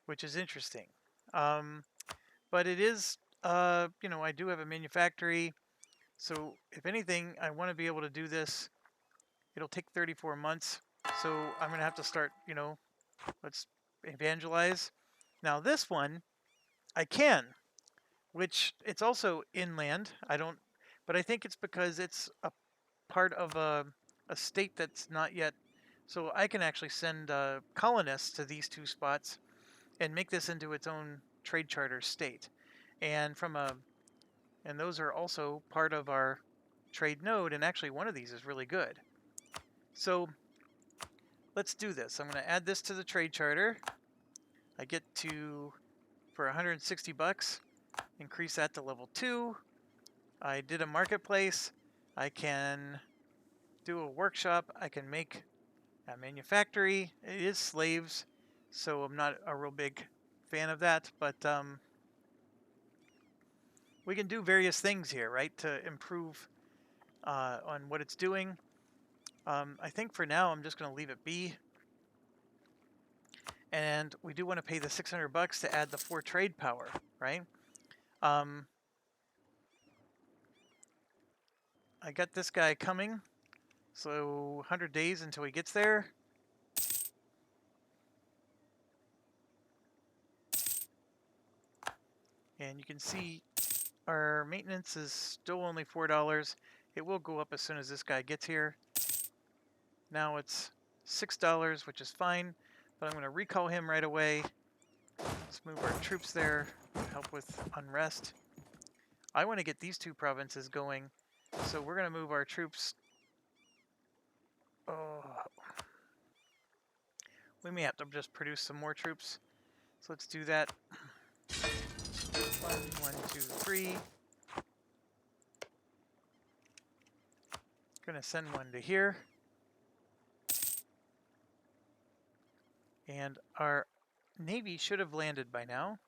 Speaker 1: which is interesting. But it is, you know, I do have a manufactory. So if anything, I want to be able to do this. It'll take 34 months. So I'm going to have to start, you know, let's evangelize. Now this one, I can, which it's also inland. But I think it's because it's a part of a state that's not yet. So I can actually send colonists to these 2 spots and make this into its own trade charter state. And and those are also part of our trade node, and actually one of these is really good. So let's do this. I'm going to add this to the trade charter. I get to, for $160, increase that to level 2. I did a marketplace. I can do a workshop. I can make a manufactory. It is slaves, so I'm not a real big fan of that, but we can do various things here, right, to improve on what it's doing. I think for now I'm just going to leave it be. And we do want to pay the $600 to add the 4 trade power, right? I got this guy coming, so 100 days until he gets there. And you can see our maintenance is still only $4. It will go up as soon as this guy gets here. Now it's $6, which is fine, but I'm going to recall him right away. Let's move our troops there, help with unrest. I want to get these 2 provinces going, so we're going to move our troops. Oh, we may have to just produce some more troops, so let's do that. 1, 2, 3. Gonna send one to here. And our Navy should have landed by now.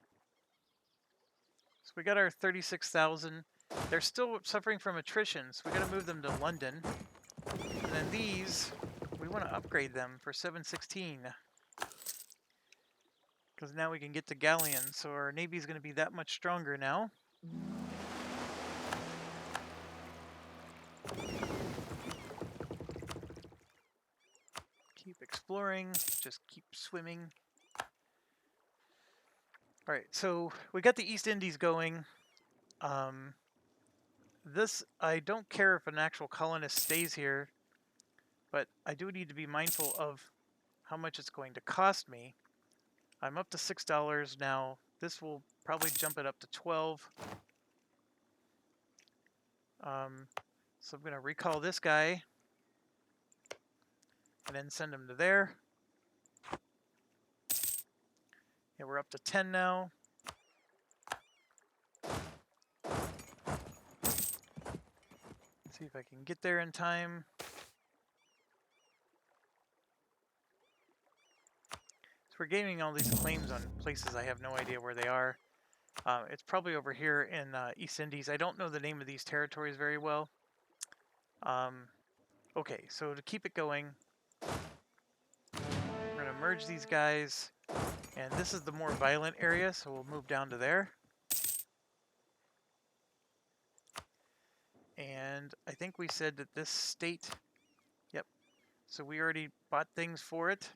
Speaker 1: So we got our 36,000. They're still suffering from attrition, so we gotta move them to London. And then these, we want to upgrade them for 716. Because now we can get to galleons, so our Navy is going to be that much stronger now. Keep exploring, just keep swimming. Alright, so we got the East Indies going. This, I don't care if an actual colonist stays here, but I do need to be mindful of how much it's going to cost me. I'm up to $6 now. This will probably jump it up to 12. So I'm going to recall this guy and then send him to there. Yeah, we're up to 10 now. See if I can get there in time. So we're gaining all these claims on places I have no idea where they are. It's probably over here in East Indies. I don't know the name of these territories very well. Okay, so to keep it going, we're going to merge these guys. And this is the more violent area, so we'll move down to there. And I think we said that this state, yep, so we already bought things for it.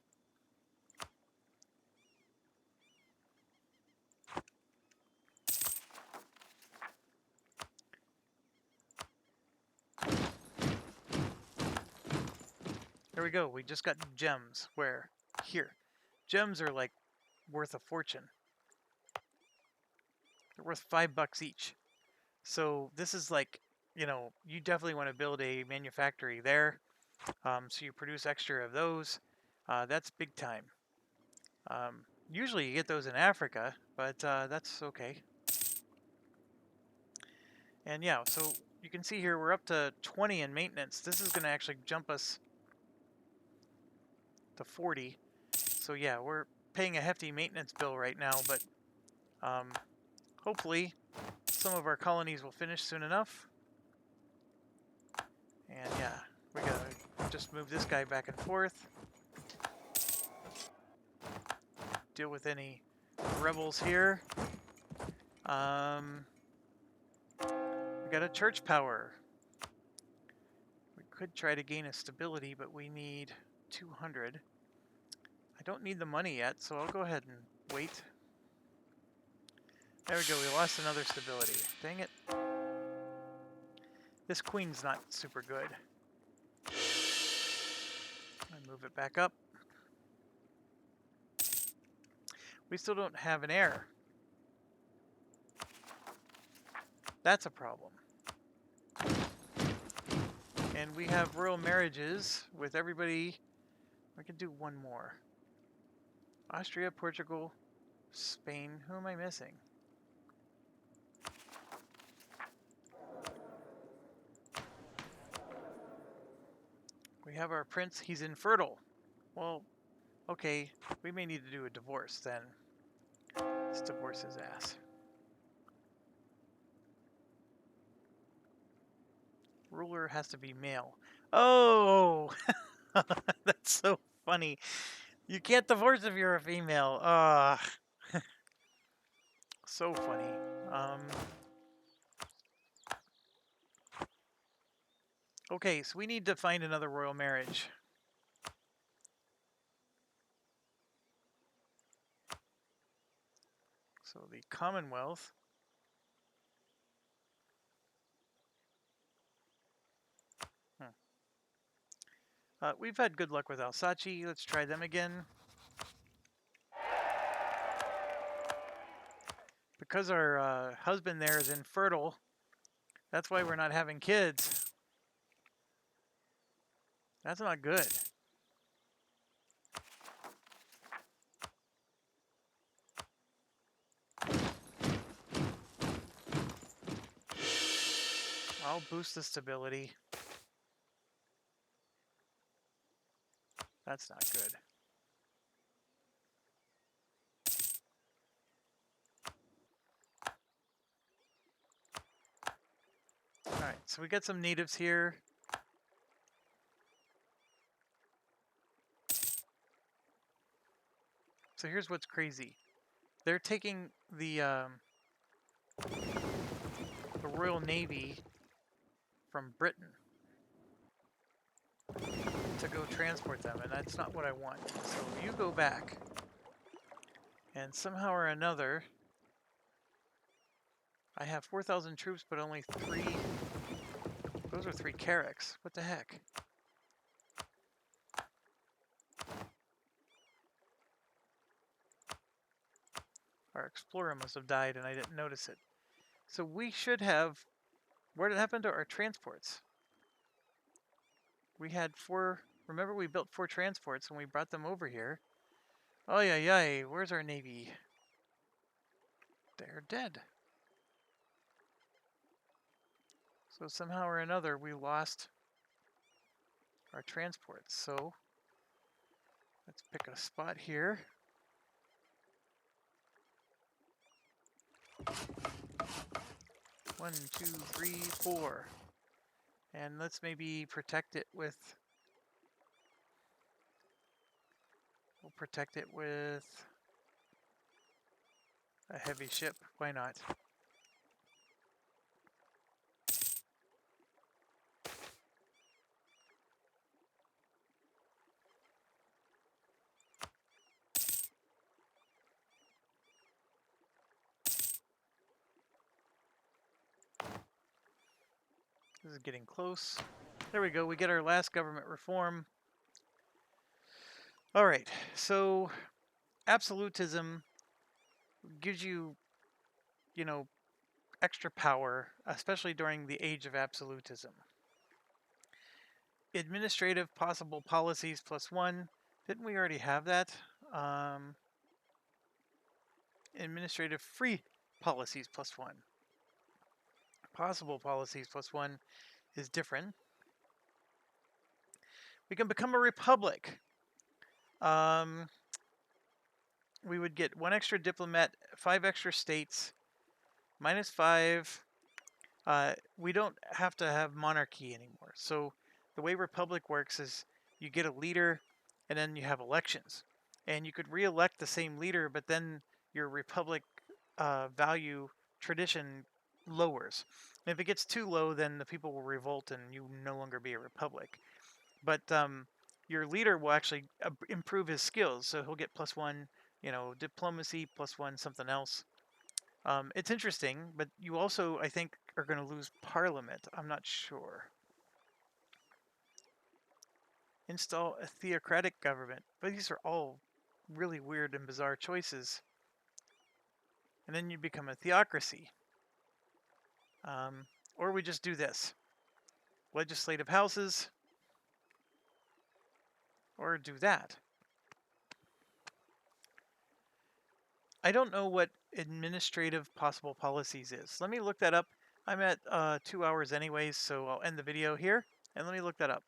Speaker 1: There we go, we just got gems. Where? Here. Gems are like worth a fortune. They're worth $5 each. So this is like, you know, you definitely want to build a manufactory there. So you produce extra of those. That's big time. Usually you get those in Africa, but that's okay. And yeah, so you can see here we're up to 20 in maintenance. This is going to actually jump us to 40. So yeah, we're paying a hefty maintenance bill right now, but hopefully some of our colonies will finish soon enough. And yeah, we gotta just move this guy back and forth. Deal with any rebels here. We got a church power. We could try to gain a stability, but we need 200. I don't need the money yet, so I'll go ahead and wait. There we go, we lost another stability. Dang it. This queen's not super good. I move it back up. We still don't have an heir. That's a problem. And we have royal marriages with everybody. We can do one more. Austria, Portugal, Spain. Who am I missing? We have our prince. He's infertile. Well, okay. We may need to do a divorce then. Let's divorce his ass. Ruler has to be male. Oh, that's so funny. You can't divorce if you're a female. So funny. Okay, so we need to find another royal marriage. So the Commonwealth. We've had good luck with Alsace. Let's try them again. Because our husband there is infertile, that's why we're not having kids. That's not good. I'll boost the stability. That's not good. Alright, so we got some natives here. So here's what's crazy. They're taking the Royal Navy from Britain to go transport them, and that's not what I want. So you go back. And somehow or another, I have 4,000 troops, but only 3... Those are 3 carracks. What the heck? Our explorer must have died and I didn't notice it. So we should have... What happened to our transports? We had 4... Remember we built 4 transports and we brought them over here. Oh yeah, where's our navy? They're dead. So somehow or another we lost our transports. So let's pick a spot here. One, two, three, 4. And let's maybe protect it with... We'll protect it with a heavy ship. Why not? This is getting close. There we go. We get our last government reform. All right. So absolutism gives you, you know, extra power, especially during the age of absolutism. Administrative possible policies +1. Didn't we already have that? Administrative free policies +1. Possible policies +1 is different. We can become a republic. We would get 1 extra diplomat, 5 extra states, -5. We don't have to have monarchy anymore. So the way republic works is you get a leader and then you have elections. And you could re-elect the same leader, but then your republic value tradition lowers. And if it gets too low, then the people will revolt and you no longer be a republic. But your leader will actually improve his skills. So he'll get +1, you know, diplomacy, +1 something else. It's interesting, but you also, I think, are going to lose parliament. I'm not sure. Install a theocratic government. But these are all really weird and bizarre choices. And then you become a theocracy. Or we just do this. Legislative houses. Or do that. I don't know what administrative possible policies is. Let me look that up. I'm at 2 hours anyways, so I'll end the video here. And let me look that up.